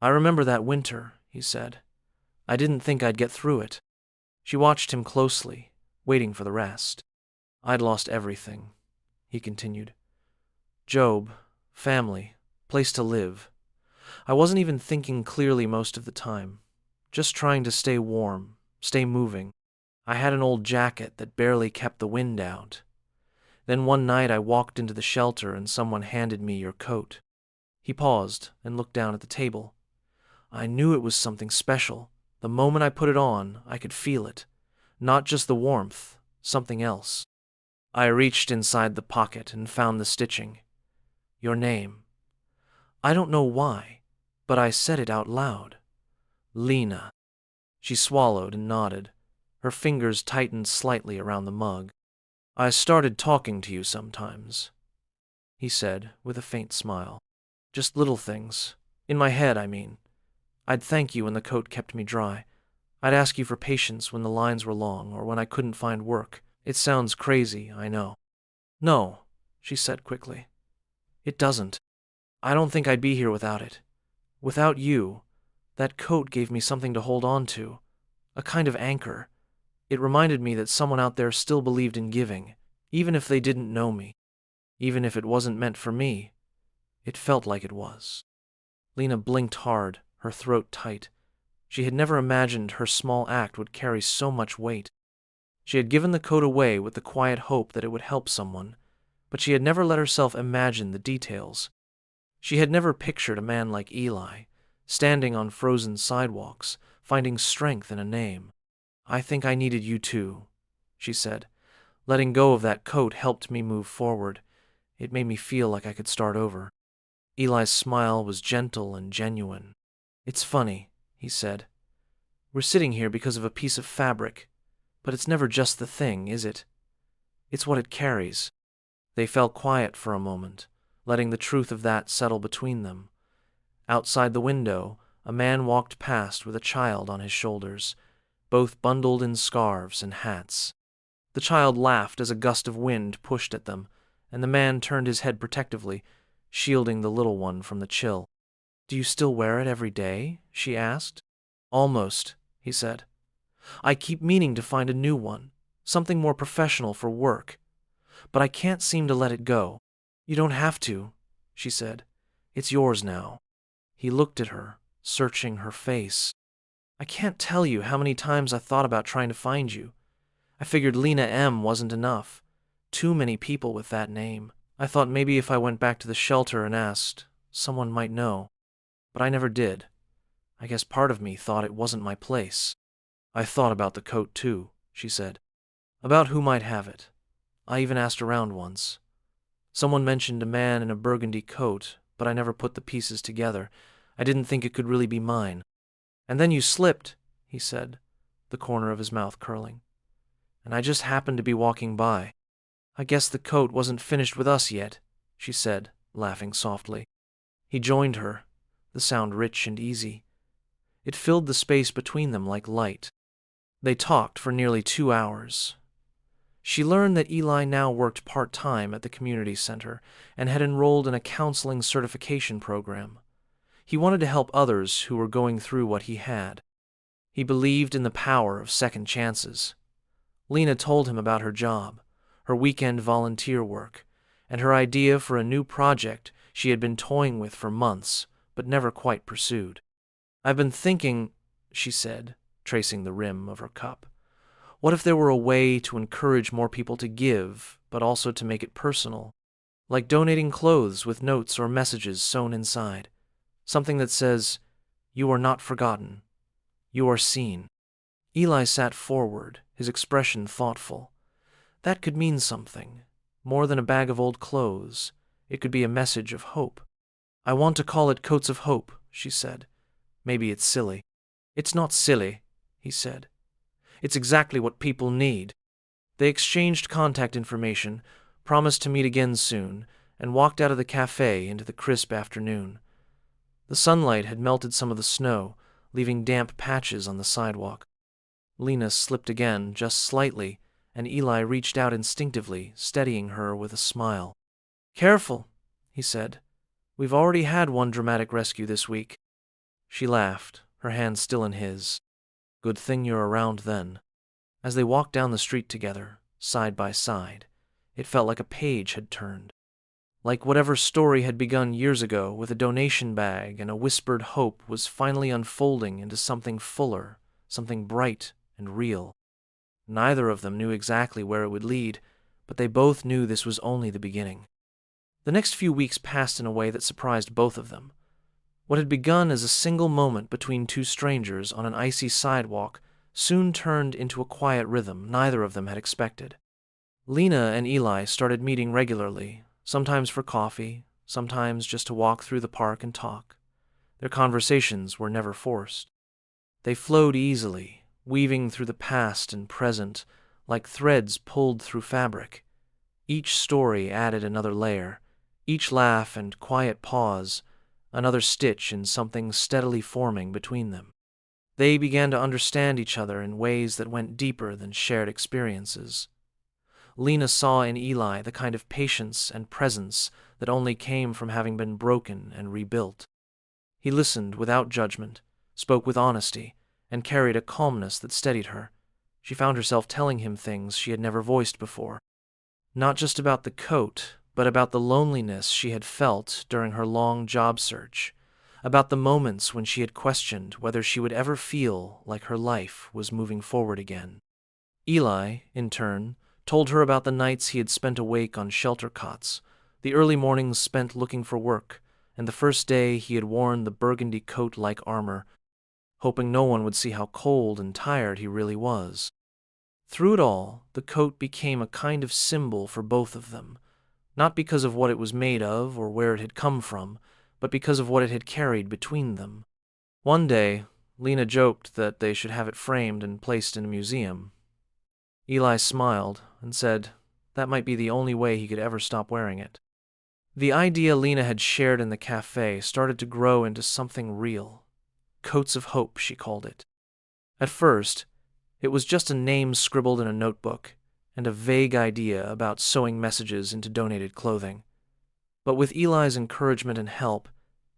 "I remember that winter," he said. "I didn't think I'd get through it." She watched him closely, waiting for the rest. "I'd lost everything," he continued. "Job, family, place to live. I wasn't even thinking clearly most of the time, just trying to stay warm, stay moving. I had an old jacket that barely kept the wind out. Then one night I walked into the shelter and someone handed me your coat." He paused and looked down at the table. "I knew it was something special. The moment I put it on, I could feel it. Not just the warmth, something else. I reached inside the pocket and found the stitching. Your name. I don't know why, but I said it out loud. Lena." She swallowed and nodded. Her fingers tightened slightly around the mug. "I started talking to you sometimes," he said with a faint smile. "Just little things. In my head, I mean. I'd thank you when the coat kept me dry. I'd ask you for patience when the lines were long or when I couldn't find work. It sounds crazy, I know." "No," she said quickly. "It doesn't. I don't think I'd be here without it. Without you, that coat gave me something to hold on to, a kind of anchor. It reminded me that someone out there still believed in giving, even if they didn't know me. Even if it wasn't meant for me, it felt like it was." Lena blinked hard, her throat tight. She had never imagined her small act would carry so much weight. She had given the coat away with the quiet hope that it would help someone, but she had never let herself imagine the details. She had never pictured a man like Eli, standing on frozen sidewalks, finding strength in a name. "I think I needed you too," she said. "Letting go of that coat helped me move forward. It made me feel like I could start over." Eli's smile was gentle and genuine. "It's funny," he said. "We're sitting here because of a piece of fabric, but it's never just the thing, is it? It's what it carries." They fell quiet for a moment, letting the truth of that settle between them. Outside the window, a man walked past with a child on his shoulders, both bundled in scarves and hats. The child laughed as a gust of wind pushed at them, and the man turned his head protectively, shielding the little one from the chill. "Do you still wear it every day?" she asked. "Almost," he said. "I keep meaning to find a new one, something more professional for work. But I can't seem to let it go." "You don't have to," she said. "It's yours now." He looked at her, searching her face. "I can't tell you how many times I thought about trying to find you. I figured Lena M. wasn't enough. Too many people with that name. I thought maybe if I went back to the shelter and asked, someone might know. But I never did. I guess part of me thought it wasn't my place." "I thought about the coat too," she said. "About who might have it. I even asked around once. Someone mentioned a man in a burgundy coat, but I never put the pieces together. I didn't think it could really be mine." "And then you slipped," he said, the corner of his mouth curling. "And I just happened to be walking by. I guess the coat wasn't finished with us yet," she said, laughing softly. He joined her, the sound rich and easy. It filled the space between them like light. They talked for nearly 2 hours. She learned that Eli now worked part-time at the community center and had enrolled in a counseling certification program. He wanted to help others who were going through what he had. He believed in the power of second chances. Lena told him about her job, her weekend volunteer work, and her idea for a new project she had been toying with for months, but never quite pursued. "I've been thinking," she said, tracing the rim of her cup, "what if there were a way to encourage more people to give, but also to make it personal? Like donating clothes with notes or messages sewn inside. Something that says, 'You are not forgotten. You are seen.'" Eli sat forward, his expression thoughtful. That could mean something. More than a bag of old clothes. It could be a message of hope. "I want to call it Coats of Hope," she said. "Maybe it's silly." "It's not silly," he said. "It's exactly what people need." They exchanged contact information, promised to meet again soon, and walked out of the cafe into the crisp afternoon. The sunlight had melted some of the snow, leaving damp patches on the sidewalk. Lena slipped again, just slightly, and Eli reached out instinctively, steadying her with a smile. "Careful," he said. "We've already had one dramatic rescue this week." She laughed, her hand still in his. "Good thing you're around then." As they walked down the street together, side by side, it felt like a page had turned. Like whatever story had begun years ago with a donation bag and a whispered hope was finally unfolding into something fuller, something bright and real. Neither of them knew exactly where it would lead, but they both knew this was only the beginning. The next few weeks passed in a way that surprised both of them. What had begun as a single moment between two strangers on an icy sidewalk soon turned into a quiet rhythm neither of them had expected. Lena and Eli started meeting regularly, sometimes for coffee, sometimes just to walk through the park and talk. Their conversations were never forced. They flowed easily, weaving through the past and present like threads pulled through fabric. Each story added another layer, each laugh and quiet pause another stitch in something steadily forming between them. They began to understand each other in ways that went deeper than shared experiences. Lena saw in Eli the kind of patience and presence that only came from having been broken and rebuilt. He listened without judgment, spoke with honesty, and carried a calmness that steadied her. She found herself telling him things she had never voiced before. Not just about the coat, but about the loneliness she had felt during her long job search, about the moments when she had questioned whether she would ever feel like her life was moving forward again. Eli, in turn, told her about the nights he had spent awake on shelter cots, the early mornings spent looking for work, and the first day he had worn the burgundy coat like armor, hoping no one would see how cold and tired he really was. Through it all, the coat became a kind of symbol for both of them, not because of what it was made of or where it had come from, but because of what it had carried between them. One day, Lena joked that they should have it framed and placed in a museum. Eli smiled and said, that might be the only way he could ever stop wearing it. The idea Lena had shared in the cafe started to grow into something real. Coats of Hope, she called it. At first, it was just a name scribbled in a notebook and a vague idea about sewing messages into donated clothing. But with Eli's encouragement and help,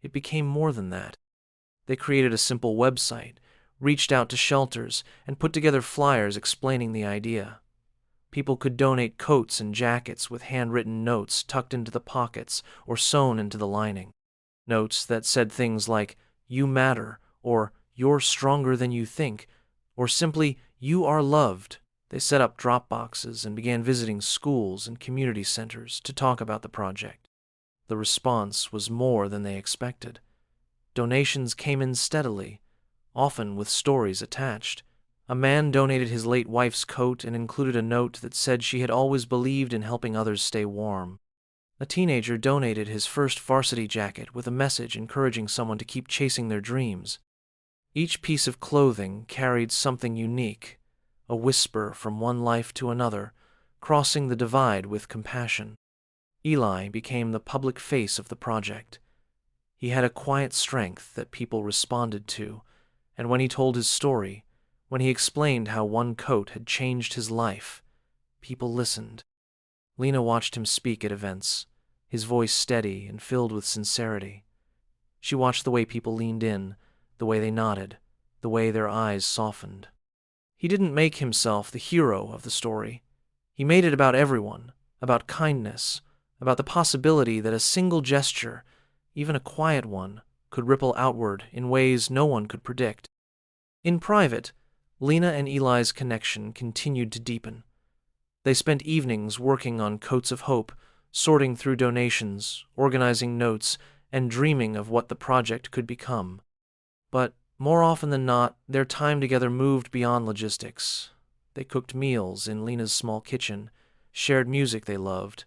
it became more than that. They created a simple website, reached out to shelters, and put together flyers explaining the idea. People could donate coats and jackets with handwritten notes tucked into the pockets or sewn into the lining. Notes that said things like, "You matter," or "You're stronger than you think," or simply, "You are loved." They set up drop boxes and began visiting schools and community centers to talk about the project. The response was more than they expected. Donations came in steadily, often with stories attached. A man donated his late wife's coat and included a note that said she had always believed in helping others stay warm. A teenager donated his first varsity jacket with a message encouraging someone to keep chasing their dreams. Each piece of clothing carried something unique, a whisper from one life to another, crossing the divide with compassion. Eli became the public face of the project. He had a quiet strength that people responded to, and when he told his story, when he explained how one coat had changed his life, people listened. Lena watched him speak at events, his voice steady and filled with sincerity. She watched the way people leaned in, the way they nodded, the way their eyes softened. He didn't make himself the hero of the story. He made it about everyone, about kindness, about the possibility that a single gesture, even a quiet one, could ripple outward in ways no one could predict. In private, Lena and Eli's connection continued to deepen. They spent evenings working on Coats of Hope, sorting through donations, organizing notes, and dreaming of what the project could become. But more often than not, their time together moved beyond logistics. They cooked meals in Lena's small kitchen, shared music they loved,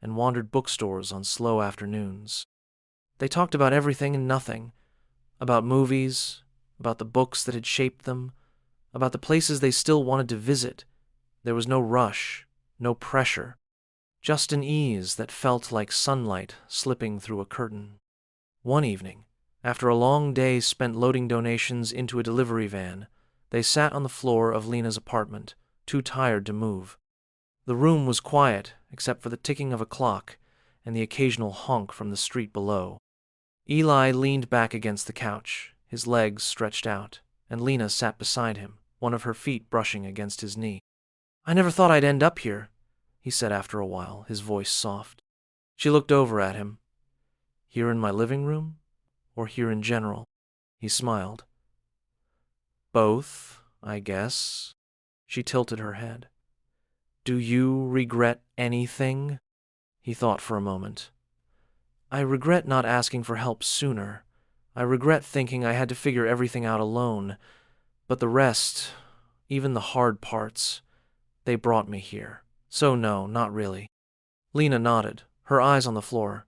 and wandered bookstores on slow afternoons. They talked about everything and nothing, about movies, about the books that had shaped them, about the places they still wanted to visit. There was no rush, no pressure, just an ease that felt like sunlight slipping through a curtain. One evening, after a long day spent loading donations into a delivery van, they sat on the floor of Lena's apartment, too tired to move. The room was quiet except for the ticking of a clock and the occasional honk from the street below. Eli leaned back against the couch, his legs stretched out, and Lena sat beside him, one of her feet brushing against his knee. "I never thought I'd end up here," he said after a while, his voice soft. She looked over at him. "Here in my living room? Or here in general?" He smiled. "Both, I guess." She tilted her head. "Do you regret anything?" He thought for a moment. "I regret not asking for help sooner. I regret thinking I had to figure everything out alone. But the rest, even the hard parts, they brought me here. So no, not really." Lena nodded, her eyes on the floor.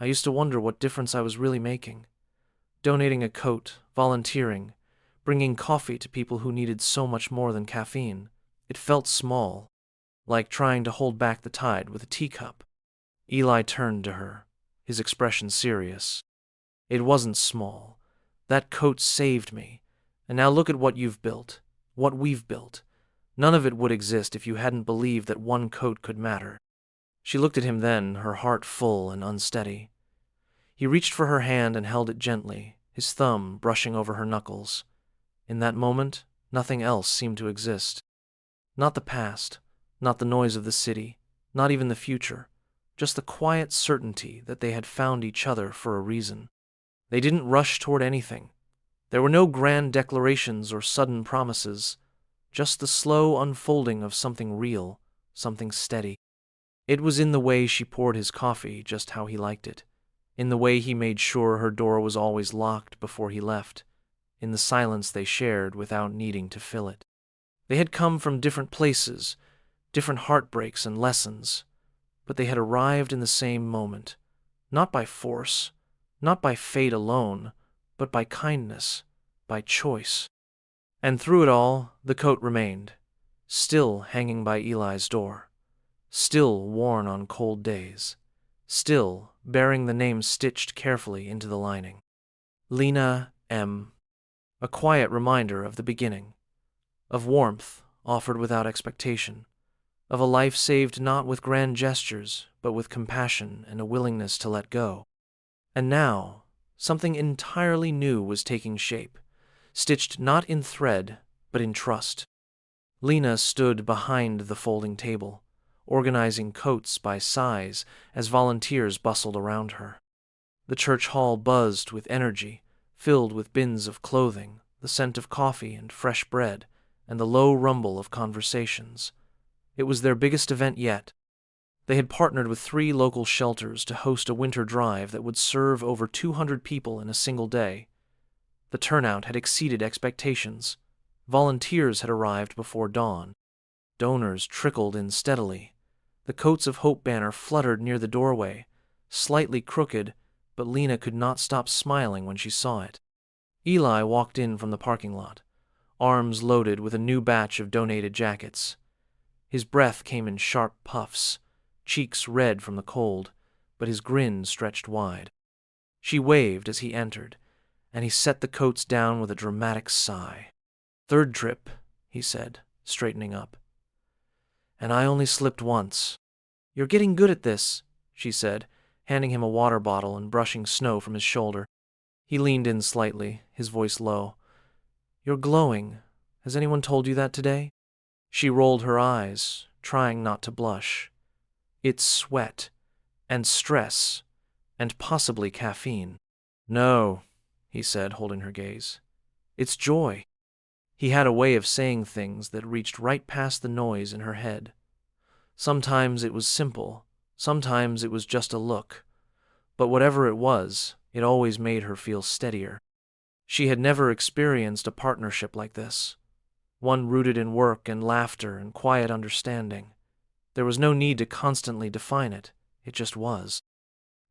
"I used to wonder what difference I was really making. Donating a coat, volunteering, bringing coffee to people who needed so much more than caffeine. It felt small, like trying to hold back the tide with a teacup." Eli turned to her, his expression serious. "It wasn't small. That coat saved me. And now look at what you've built, what we've built. None of it would exist if you hadn't believed that one coat could matter." She looked at him then, her heart full and unsteady. He reached for her hand and held it gently, his thumb brushing over her knuckles. In that moment, nothing else seemed to exist. Not the past, not the noise of the city, not even the future, just the quiet certainty that they had found each other for a reason. They didn't rush toward anything. There were no grand declarations or sudden promises, just the slow unfolding of something real, something steady. It was in the way she poured his coffee just how he liked it, in the way he made sure her door was always locked before he left, in the silence they shared without needing to fill it. They had come from different places, different heartbreaks and lessons, but they had arrived in the same moment, not by force, not by fate alone, but by kindness, by choice. And through it all, the coat remained, still hanging by Eli's door, still worn on cold days, still bearing the name stitched carefully into the lining. Lena M. A quiet reminder of the beginning, of warmth offered without expectation, of a life saved not with grand gestures, but with compassion and a willingness to let go. And now, something entirely new was taking shape, stitched not in thread, but in trust. Lena stood behind the folding table, organizing coats by size as volunteers bustled around her. The church hall buzzed with energy, filled with bins of clothing, the scent of coffee and fresh bread, and the low rumble of conversations. It was their biggest event yet. They had partnered with 3 local shelters to host a winter drive that would serve over 200 people in a single day. The turnout had exceeded expectations. Volunteers had arrived before dawn. Donors trickled in steadily. The Coats of Hope banner fluttered near the doorway, slightly crooked, but Lena could not stop smiling when she saw it. Eli walked in from the parking lot, arms loaded with a new batch of donated jackets. His breath came in sharp puffs, cheeks red from the cold, but his grin stretched wide. She waved as he entered, and he set the coats down with a dramatic sigh. "Third trip," he said, straightening up. "And I only slipped once." "You're getting good at this," she said, handing him a water bottle and brushing snow from his shoulder. He leaned in slightly, his voice low. "You're glowing. Has anyone told you that today?" She rolled her eyes, trying not to blush. "It's sweat, and stress, and possibly caffeine." "No," he said, holding her gaze. "It's joy." He had a way of saying things that reached right past the noise in her head. Sometimes it was simple, sometimes it was just a look. But whatever it was, it always made her feel steadier. She had never experienced a partnership like this, one rooted in work and laughter and quiet understanding. There was no need to constantly define it, it just was.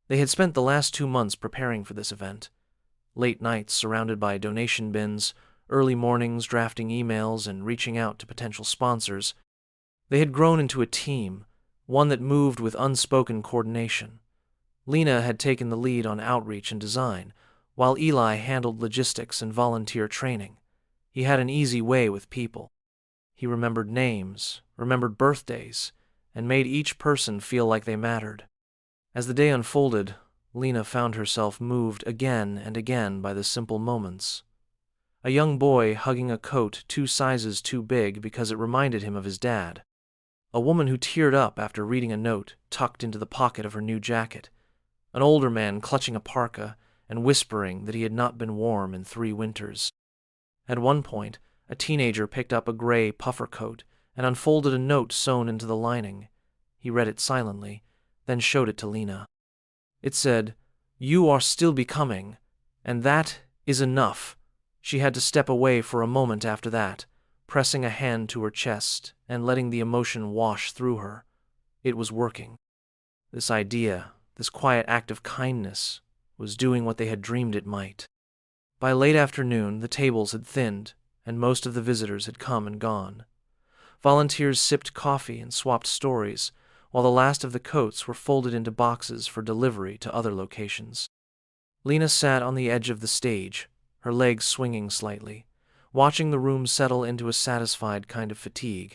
They had spent the last 2 months preparing for this event. Late nights surrounded by donation bins, early mornings drafting emails and reaching out to potential sponsors. They had grown into a team, one that moved with unspoken coordination. Lena had taken the lead on outreach and design, while Eli handled logistics and volunteer training. He had an easy way with people. He remembered names, remembered birthdays, and made each person feel like they mattered. As the day unfolded, Lena found herself moved again and again by the simple moments. A young boy hugging a coat 2 sizes too big because it reminded him of his dad. A woman who teared up after reading a note tucked into the pocket of her new jacket. An older man clutching a parka and whispering that he had not been warm in 3 winters. At one point, a teenager picked up a gray puffer coat and unfolded a note sewn into the lining. He read it silently, then showed it to Lena. It said, "You are still becoming, and that is enough." She had to step away for a moment after that, pressing a hand to her chest and letting the emotion wash through her. It was working. This idea, this quiet act of kindness, was doing what they had dreamed it might. By late afternoon, the tables had thinned, and most of the visitors had come and gone. Volunteers sipped coffee and swapped stories, while the last of the coats were folded into boxes for delivery to other locations. Lena sat on the edge of the stage, her legs swinging slightly, watching the room settle into a satisfied kind of fatigue.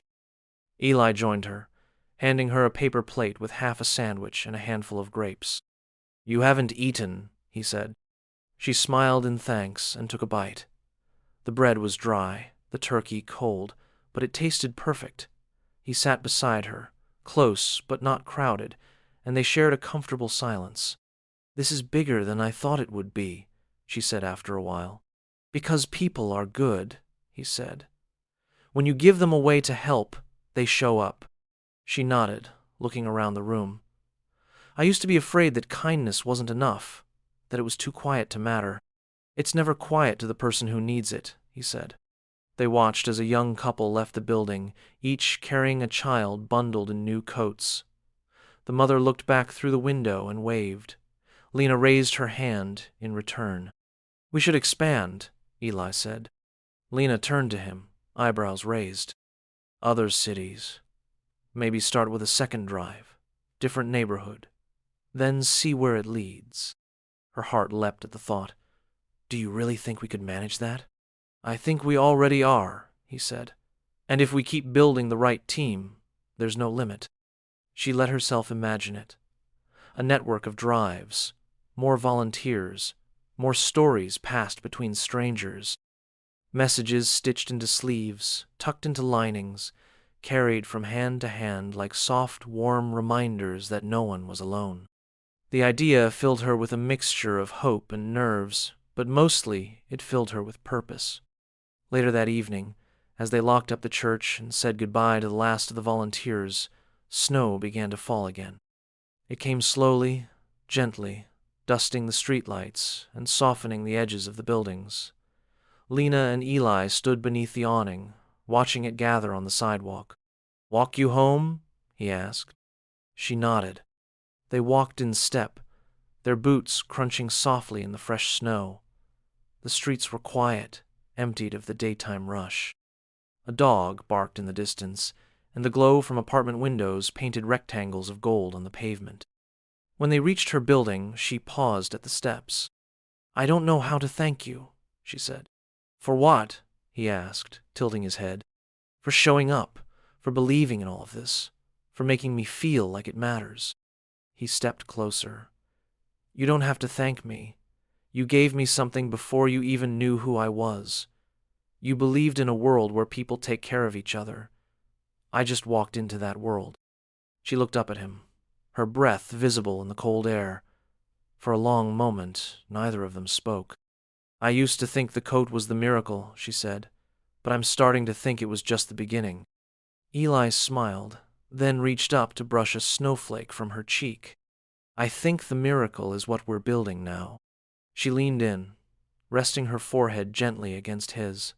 Eli joined her, handing her a paper plate with half a sandwich and a handful of grapes. "You haven't eaten," he said. She smiled in thanks and took a bite. The bread was dry, the turkey cold, but it tasted perfect. He sat beside her, close but not crowded, and they shared a comfortable silence. "This is bigger than I thought it would be," she said after a while. "Because people are good," he said. "When you give them a way to help, they show up." She nodded, looking around the room. "I used to be afraid that kindness wasn't enough, that it was too quiet to matter." "It's never quiet to the person who needs it," he said. They watched as a young couple left the building, each carrying a child bundled in new coats. The mother looked back through the window and waved. Lena raised her hand in return. "We should expand," Eli said. Lena turned to him, eyebrows raised. "Other cities. Maybe start with a second drive, different neighborhood, then see where it leads. Her heart leapt at the thought. Do you really think we could manage that? I think we already are, he said. And if we keep building the right team, there's no limit. She let herself imagine it. A network of drives, more volunteers, more stories passed between strangers, messages stitched into sleeves, tucked into linings, carried from hand to hand like soft, warm reminders that no one was alone. The idea filled her with a mixture of hope and nerves, but mostly it filled her with purpose. Later that evening, as they locked up the church and said goodbye to the last of the volunteers, snow began to fall again. It came slowly, gently, dusting the streetlights and softening the edges of the buildings. Lena and Eli stood beneath the awning, watching it gather on the sidewalk. "Walk you home?" he asked. She nodded. They walked in step, their boots crunching softly in the fresh snow. The streets were quiet, emptied of the daytime rush. A dog barked in the distance, and the glow from apartment windows painted rectangles of gold on the pavement. When they reached her building, she paused at the steps. "I don't know how to thank you," she said. "For what?" he asked, tilting his head. "For showing up, for believing in all of this, for making me feel like it matters." He stepped closer. "You don't have to thank me. You gave me something before you even knew who I was. You believed in a world where people take care of each other. I just walked into that world." She looked up at him, her breath visible in the cold air. For a long moment, neither of them spoke. "I used to think the coat was the miracle," she said, "but I'm starting to think it was just the beginning." Eli smiled, then reached up to brush a snowflake from her cheek. "I think the miracle is what we're building now." She leaned in, resting her forehead gently against his.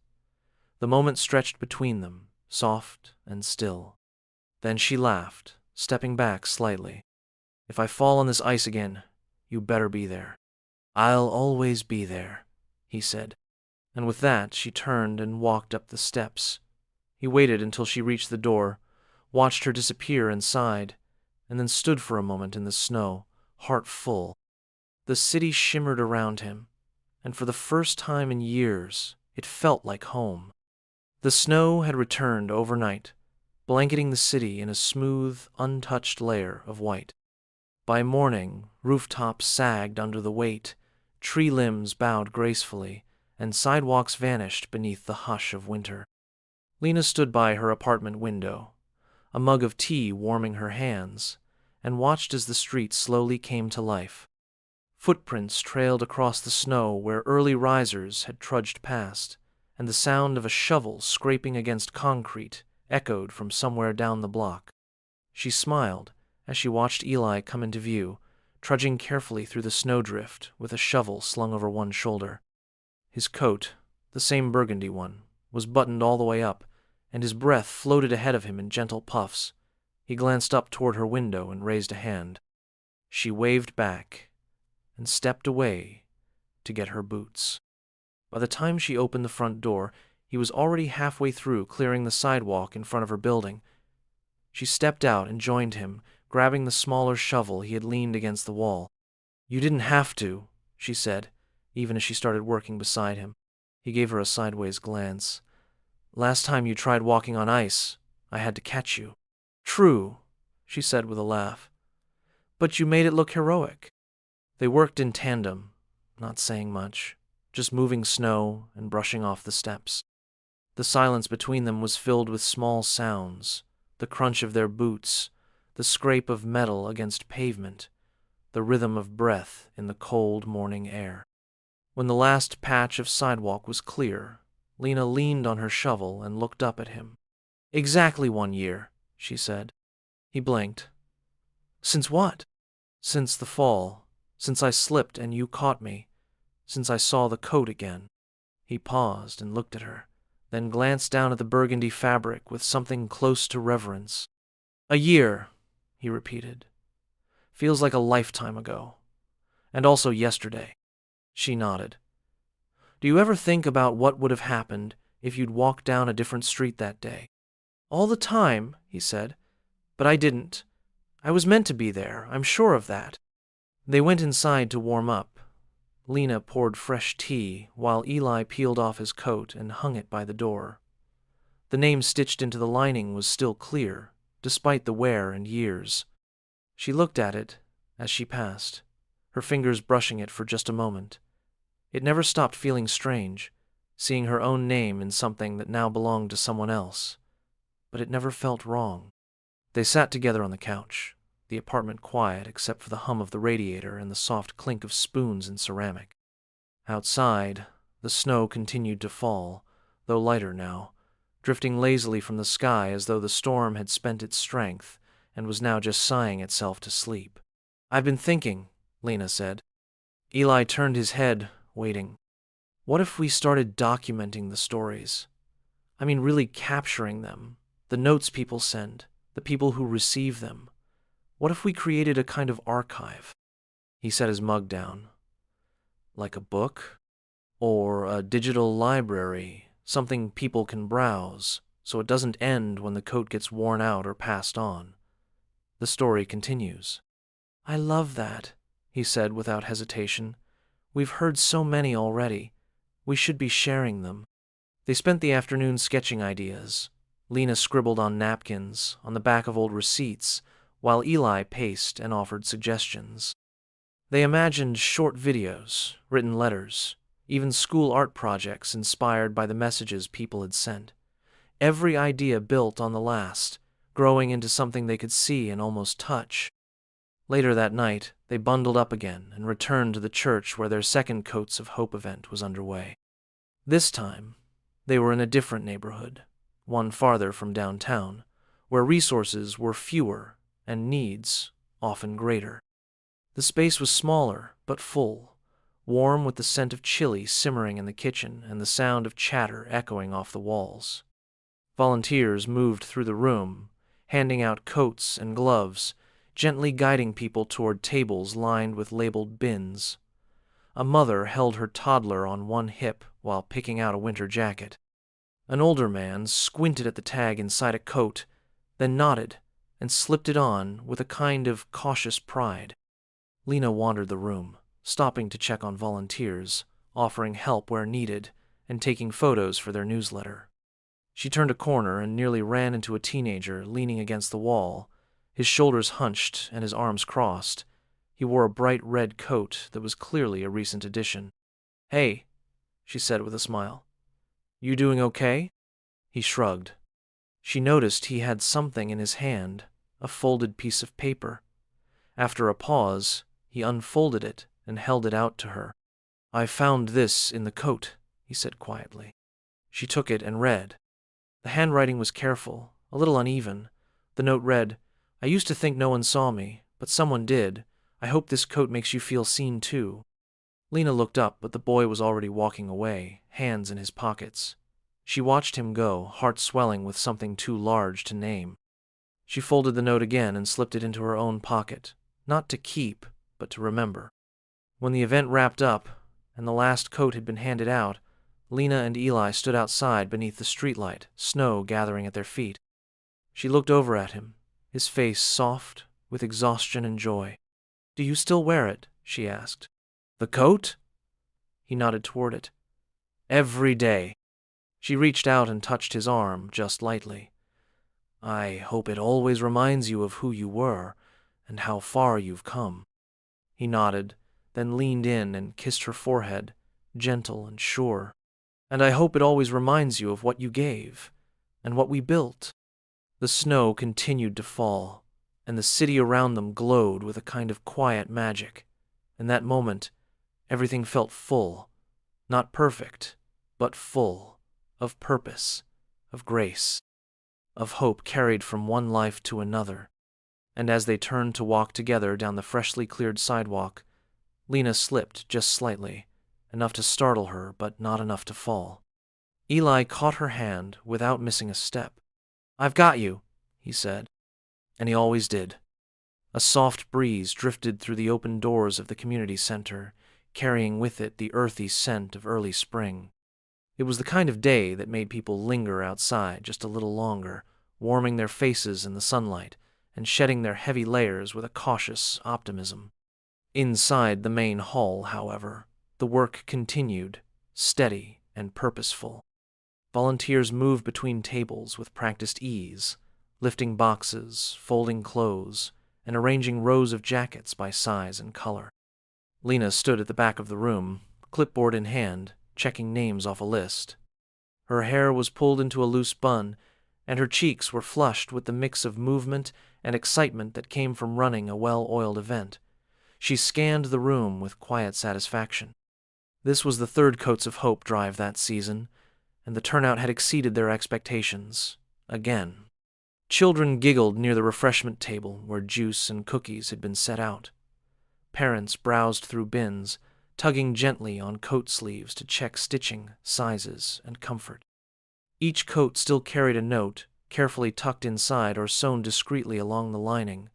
The moment stretched between them, soft and still. Then she laughed, stepping back slightly. "If I fall on this ice again, you better be there." "I'll always be there," he said. And with that, she turned and walked up the steps. He waited until she reached the door, watched her disappear inside, and then stood for a moment in the snow, heart full. The city shimmered around him, and for the first time in years, it felt like home. The snow had returned overnight, blanketing the city in a smooth, untouched layer of white. By morning, rooftops sagged under the weight, tree limbs bowed gracefully, and sidewalks vanished beneath the hush of winter. Lena stood by her apartment window, a mug of tea warming her hands, and watched as the street slowly came to life. Footprints trailed across the snow where early risers had trudged past, and the sound of a shovel scraping against concrete echoed from somewhere down the block. She smiled as she watched Eli come into view, trudging carefully through the snowdrift with a shovel slung over one shoulder. His coat, the same burgundy one, was buttoned all the way up, and his breath floated ahead of him in gentle puffs. He glanced up toward her window and raised a hand. She waved back and stepped away to get her boots. By the time she opened the front door, he was already halfway through clearing the sidewalk in front of her building. She stepped out and joined him, grabbing the smaller shovel he had leaned against the wall. "You didn't have to," she said, even as she started working beside him. He gave her a sideways glance. "Last time you tried walking on ice, I had to catch you." "True," she said with a laugh. "But you made it look heroic." They worked in tandem, not saying much, just moving snow and brushing off the steps. The silence between them was filled with small sounds, the crunch of their boots, the scrape of metal against pavement, the rhythm of breath in the cold morning air. When the last patch of sidewalk was clear, Lena leaned on her shovel and looked up at him. "Exactly 1 year," she said. He blinked. "Since what?" "Since the fall, since I slipped and you caught me, since I saw the coat again." He paused and looked at her, then glanced down at the burgundy fabric with something close to reverence. "A year," he repeated. "Feels like a lifetime ago. And also yesterday." She nodded. "Do you ever think about what would have happened if you'd walked down a different street that day?" "All the time," he said. But I didn't. I was meant to be there, I'm sure of that. They went inside to warm up. Lena poured fresh tea, while Eli peeled off his coat and hung it by the door. The name stitched into the lining was still clear, despite the wear and years. She looked at it as she passed, her fingers brushing it for just a moment. It never stopped feeling strange, seeing her own name in something that now belonged to someone else. But it never felt wrong. They sat together on the couch, the apartment quiet except for the hum of the radiator and the soft clink of spoons in ceramic. Outside, the snow continued to fall, though lighter now, drifting lazily from the sky as though the storm had spent its strength and was now just sighing itself to sleep. "I've been thinking," Lena said. Eli turned his head, waiting. "What if we started documenting the stories? I mean, really capturing them, the notes people send, the people who receive them. What if we created a kind of archive?" He set his mug down. "Like a book? Or a digital library, something people can browse, so it doesn't end when the coat gets worn out or passed on. The story continues." "I love that," he said without hesitation. "We've heard so many already. We should be sharing them." They spent the afternoon sketching ideas. Lena scribbled on napkins, on the back of old receipts, while Eli paced and offered suggestions. They imagined short videos, written letters, even school art projects inspired by the messages people had sent. Every idea built on the last, growing into something they could see and almost touch. Later that night, they bundled up again and returned to the church where their second Coats of Hope event was underway. This time, they were in a different neighborhood, one farther from downtown, where resources were fewer and needs often greater. The space was smaller but full, warm with the scent of chili simmering in the kitchen and the sound of chatter echoing off the walls. Volunteers moved through the room, handing out coats and gloves, gently guiding people toward tables lined with labeled bins. A mother held her toddler on one hip while picking out a winter jacket. An older man squinted at the tag inside a coat, then nodded and slipped it on with a kind of cautious pride. Lena wandered the room, stopping to check on volunteers, offering help where needed, and taking photos for their newsletter. She turned a corner and nearly ran into a teenager leaning against the wall, his shoulders hunched and his arms crossed. He wore a bright red coat that was clearly a recent addition. "Hey," she said with a smile. "You doing okay?" He shrugged. She noticed he had something in his hand, a folded piece of paper. After a pause, he unfolded it and held it out to her. "I found this in the coat," he said quietly. She took it and read. The handwriting was careful, a little uneven. The note read, "I used to think no one saw me, but someone did. I hope this coat makes you feel seen too." Lena looked up, but the boy was already walking away, hands in his pockets. She watched him go, heart swelling with something too large to name. She folded the note again and slipped it into her own pocket, not to keep, but to remember. When the event wrapped up, and the last coat had been handed out, Lena and Eli stood outside beneath the streetlight, snow gathering at their feet. She looked over at him, his face soft with exhaustion and joy. "Do you still wear it?" she asked. "The coat?" He nodded toward it. "Every day." She reached out and touched his arm, just lightly. "I hope it always reminds you of who you were and how far you've come." He nodded, then leaned in and kissed her forehead, gentle and sure. "And I hope it always reminds you of what you gave and what we built." The snow continued to fall, and the city around them glowed with a kind of quiet magic. In that moment, everything felt full, not perfect, but full, of purpose, of grace, of hope carried from one life to another. And as they turned to walk together down the freshly cleared sidewalk, Lena slipped just slightly, enough to startle her, but not enough to fall. Eli caught her hand without missing a step. "I've got you," he said, and he always did. A soft breeze drifted through the open doors of the community center, carrying with it the earthy scent of early spring. It was the kind of day that made people linger outside just a little longer, warming their faces in the sunlight and shedding their heavy layers with a cautious optimism. Inside the main hall, however, the work continued, steady and purposeful. Volunteers moved between tables with practiced ease, lifting boxes, folding clothes, and arranging rows of jackets by size and color. Lena stood at the back of the room, clipboard in hand, checking names off a list. Her hair was pulled into a loose bun, and her cheeks were flushed with the mix of movement and excitement that came from running a well-oiled event. She scanned the room with quiet satisfaction. This was the third Coats of Hope drive that season, and the turnout had exceeded their expectations, again. Children giggled near the refreshment table where juice and cookies had been set out. Parents browsed through bins, tugging gently on coat sleeves to check stitching, sizes, and comfort. Each coat still carried a note, carefully tucked inside or sewn discreetly along the lining.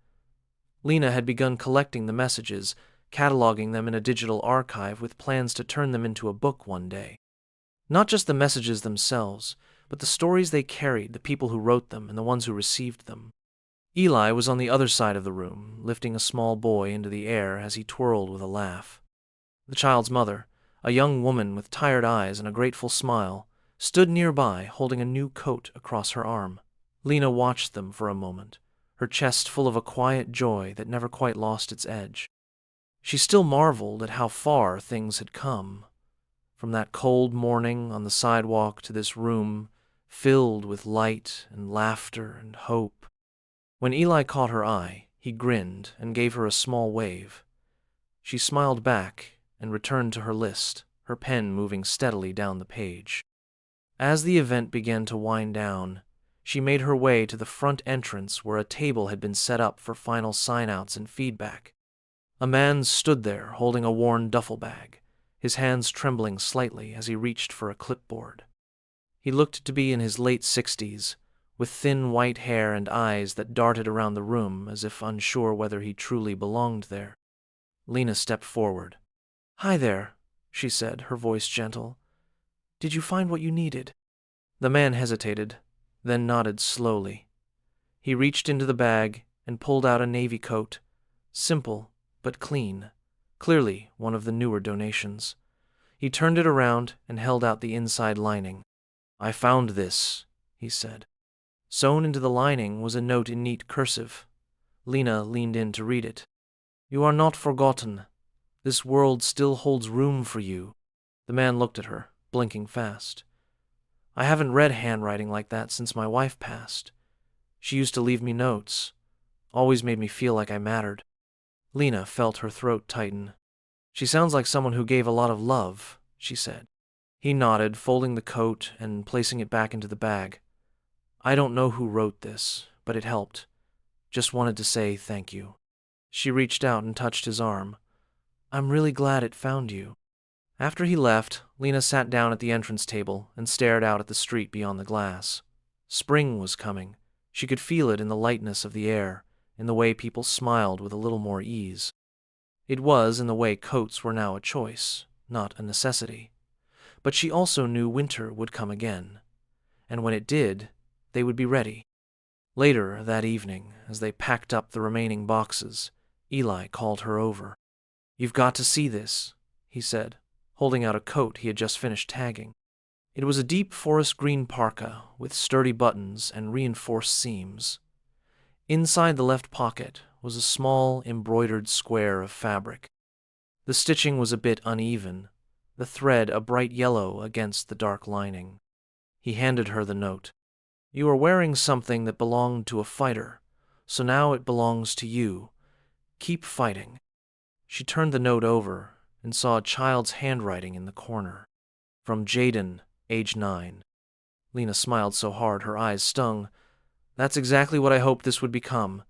Lena had begun collecting the messages, cataloging them in a digital archive with plans to turn them into a book one day. Not just the messages themselves, but the stories they carried, the people who wrote them, and the ones who received them. Eli was on the other side of the room, lifting a small boy into the air as he twirled with a laugh. The child's mother, a young woman with tired eyes and a grateful smile, stood nearby, holding a new coat across her arm. Lena watched them for a moment, her chest full of a quiet joy that never quite lost its edge. She still marveled at how far things had come, from that cold morning on the sidewalk to this room filled with light and laughter and hope. When Eli caught her eye, he grinned and gave her a small wave. She smiled back and returned to her list, her pen moving steadily down the page. As the event began to wind down, she made her way to the front entrance where a table had been set up for final sign-outs and feedback. A man stood there holding a worn duffel bag, his hands trembling slightly as he reached for a clipboard. He looked to be in his late 60s, with thin white hair and eyes that darted around the room as if unsure whether he truly belonged there. Lena stepped forward. "Hi there," she said, her voice gentle. "Did you find what you needed?" The man hesitated, then nodded slowly. He reached into the bag and pulled out a navy coat, simple but clean, clearly one of the newer donations. He turned it around and held out the inside lining. "I found this," he said. Sewn into the lining was a note in neat cursive. Lena leaned in to read it. "You are not forgotten. This world still holds room for you." The man looked at her, blinking fast. "I haven't read handwriting like that since my wife passed. She used to leave me notes. Always made me feel like I mattered." Lena felt her throat tighten. "She sounds like someone who gave a lot of love," she said. He nodded, folding the coat and placing it back into the bag. "I don't know who wrote this, but it helped. Just wanted to say thank you." She reached out and touched his arm. "I'm really glad it found you." After he left, Lena sat down at the entrance table and stared out at the street beyond the glass. Spring was coming. She could feel it in the lightness of the air, in the way people smiled with a little more ease. It was in the way coats were now a choice, not a necessity. But she also knew winter would come again, and when it did, they would be ready. Later that evening, as they packed up the remaining boxes, Eli called her over. "You've got to see this," he said, holding out a coat he had just finished tagging. It was a deep forest green parka with sturdy buttons and reinforced seams. Inside the left pocket was a small embroidered square of fabric. The stitching was a bit uneven, the thread a bright yellow against the dark lining. He handed her the note. "You are wearing something that belonged to a fighter, so now it belongs to you. Keep fighting." She turned the note over and saw a child's handwriting in the corner. From Jaden, age 9. Lena smiled so hard her eyes stung. That's exactly what I hoped this would become.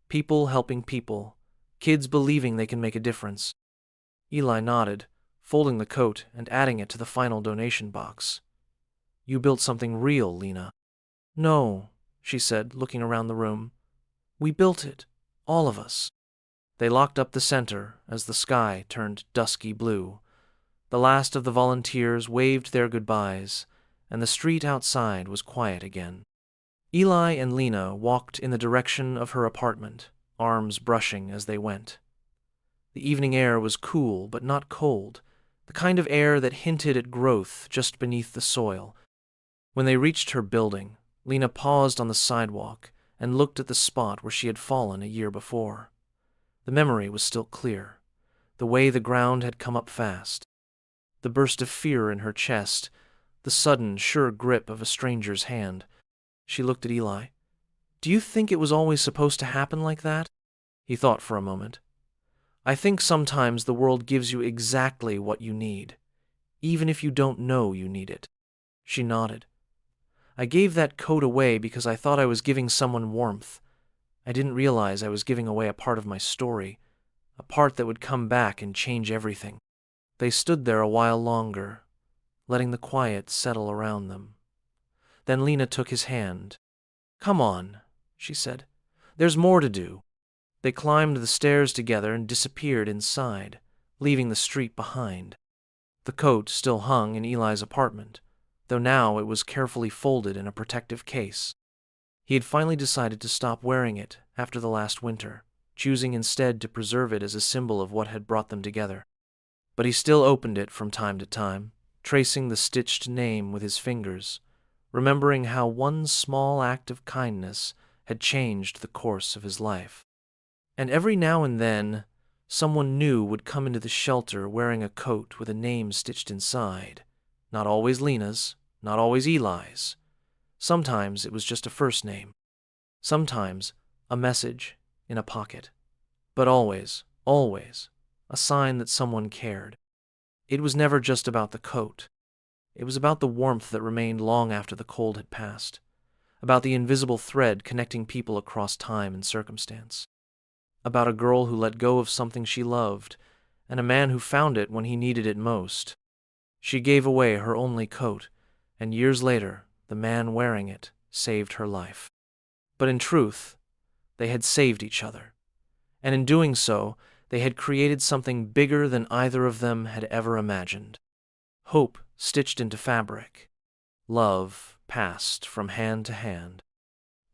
People helping people. Kids believing they can make a difference. Eli nodded, folding the coat and adding it to the final donation box. "You built something real, Lena." "No," she said, looking around the room. "We built it. All of us." They locked up the center as the sky turned dusky blue. The last of the volunteers waved their goodbyes, and the street outside was quiet again. Eli and Lena walked in the direction of her apartment, arms brushing as they went. The evening air was cool but not cold, the kind of air that hinted at growth just beneath the soil. When they reached her building, Lena paused on the sidewalk and looked at the spot where she had fallen a year before. The memory was still clear, the way the ground had come up fast, the burst of fear in her chest, the sudden, sure grip of a stranger's hand. She looked at Eli. "Do you think it was always supposed to happen like that?" He thought for a moment. "I think sometimes the world gives you exactly what you need, even if you don't know you need it." She nodded. "I gave that coat away because I thought I was giving someone warmth. I didn't realize I was giving away a part of my story, a part that would come back and change everything." They stood there a while longer, letting the quiet settle around them. Then Lena took his hand. "Come on," she said. "There's more to do." They climbed the stairs together and disappeared inside, leaving the street behind. The coat still hung in Eli's apartment, though now it was carefully folded in a protective case. He had finally decided to stop wearing it after the last winter, choosing instead to preserve it as a symbol of what had brought them together. But he still opened it from time to time, tracing the stitched name with his fingers, remembering how one small act of kindness had changed the course of his life. And every now and then, someone new would come into the shelter wearing a coat with a name stitched inside. Not always Lena's, not always Eli's. Sometimes it was just a first name. Sometimes a message in a pocket. But always, always, a sign that someone cared. It was never just about the coat. It was about the warmth that remained long after the cold had passed, about the invisible thread connecting people across time and circumstance, about a girl who let go of something she loved, and a man who found it when he needed it most. She gave away her only coat, and years later, the man wearing it saved her life. But in truth, they had saved each other, and in doing so, they had created something bigger than either of them had ever imagined. Hope stitched into fabric, love passed from hand to hand,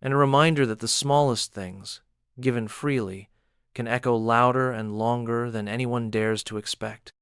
and a reminder that the smallest things, given freely, can echo louder and longer than anyone dares to expect.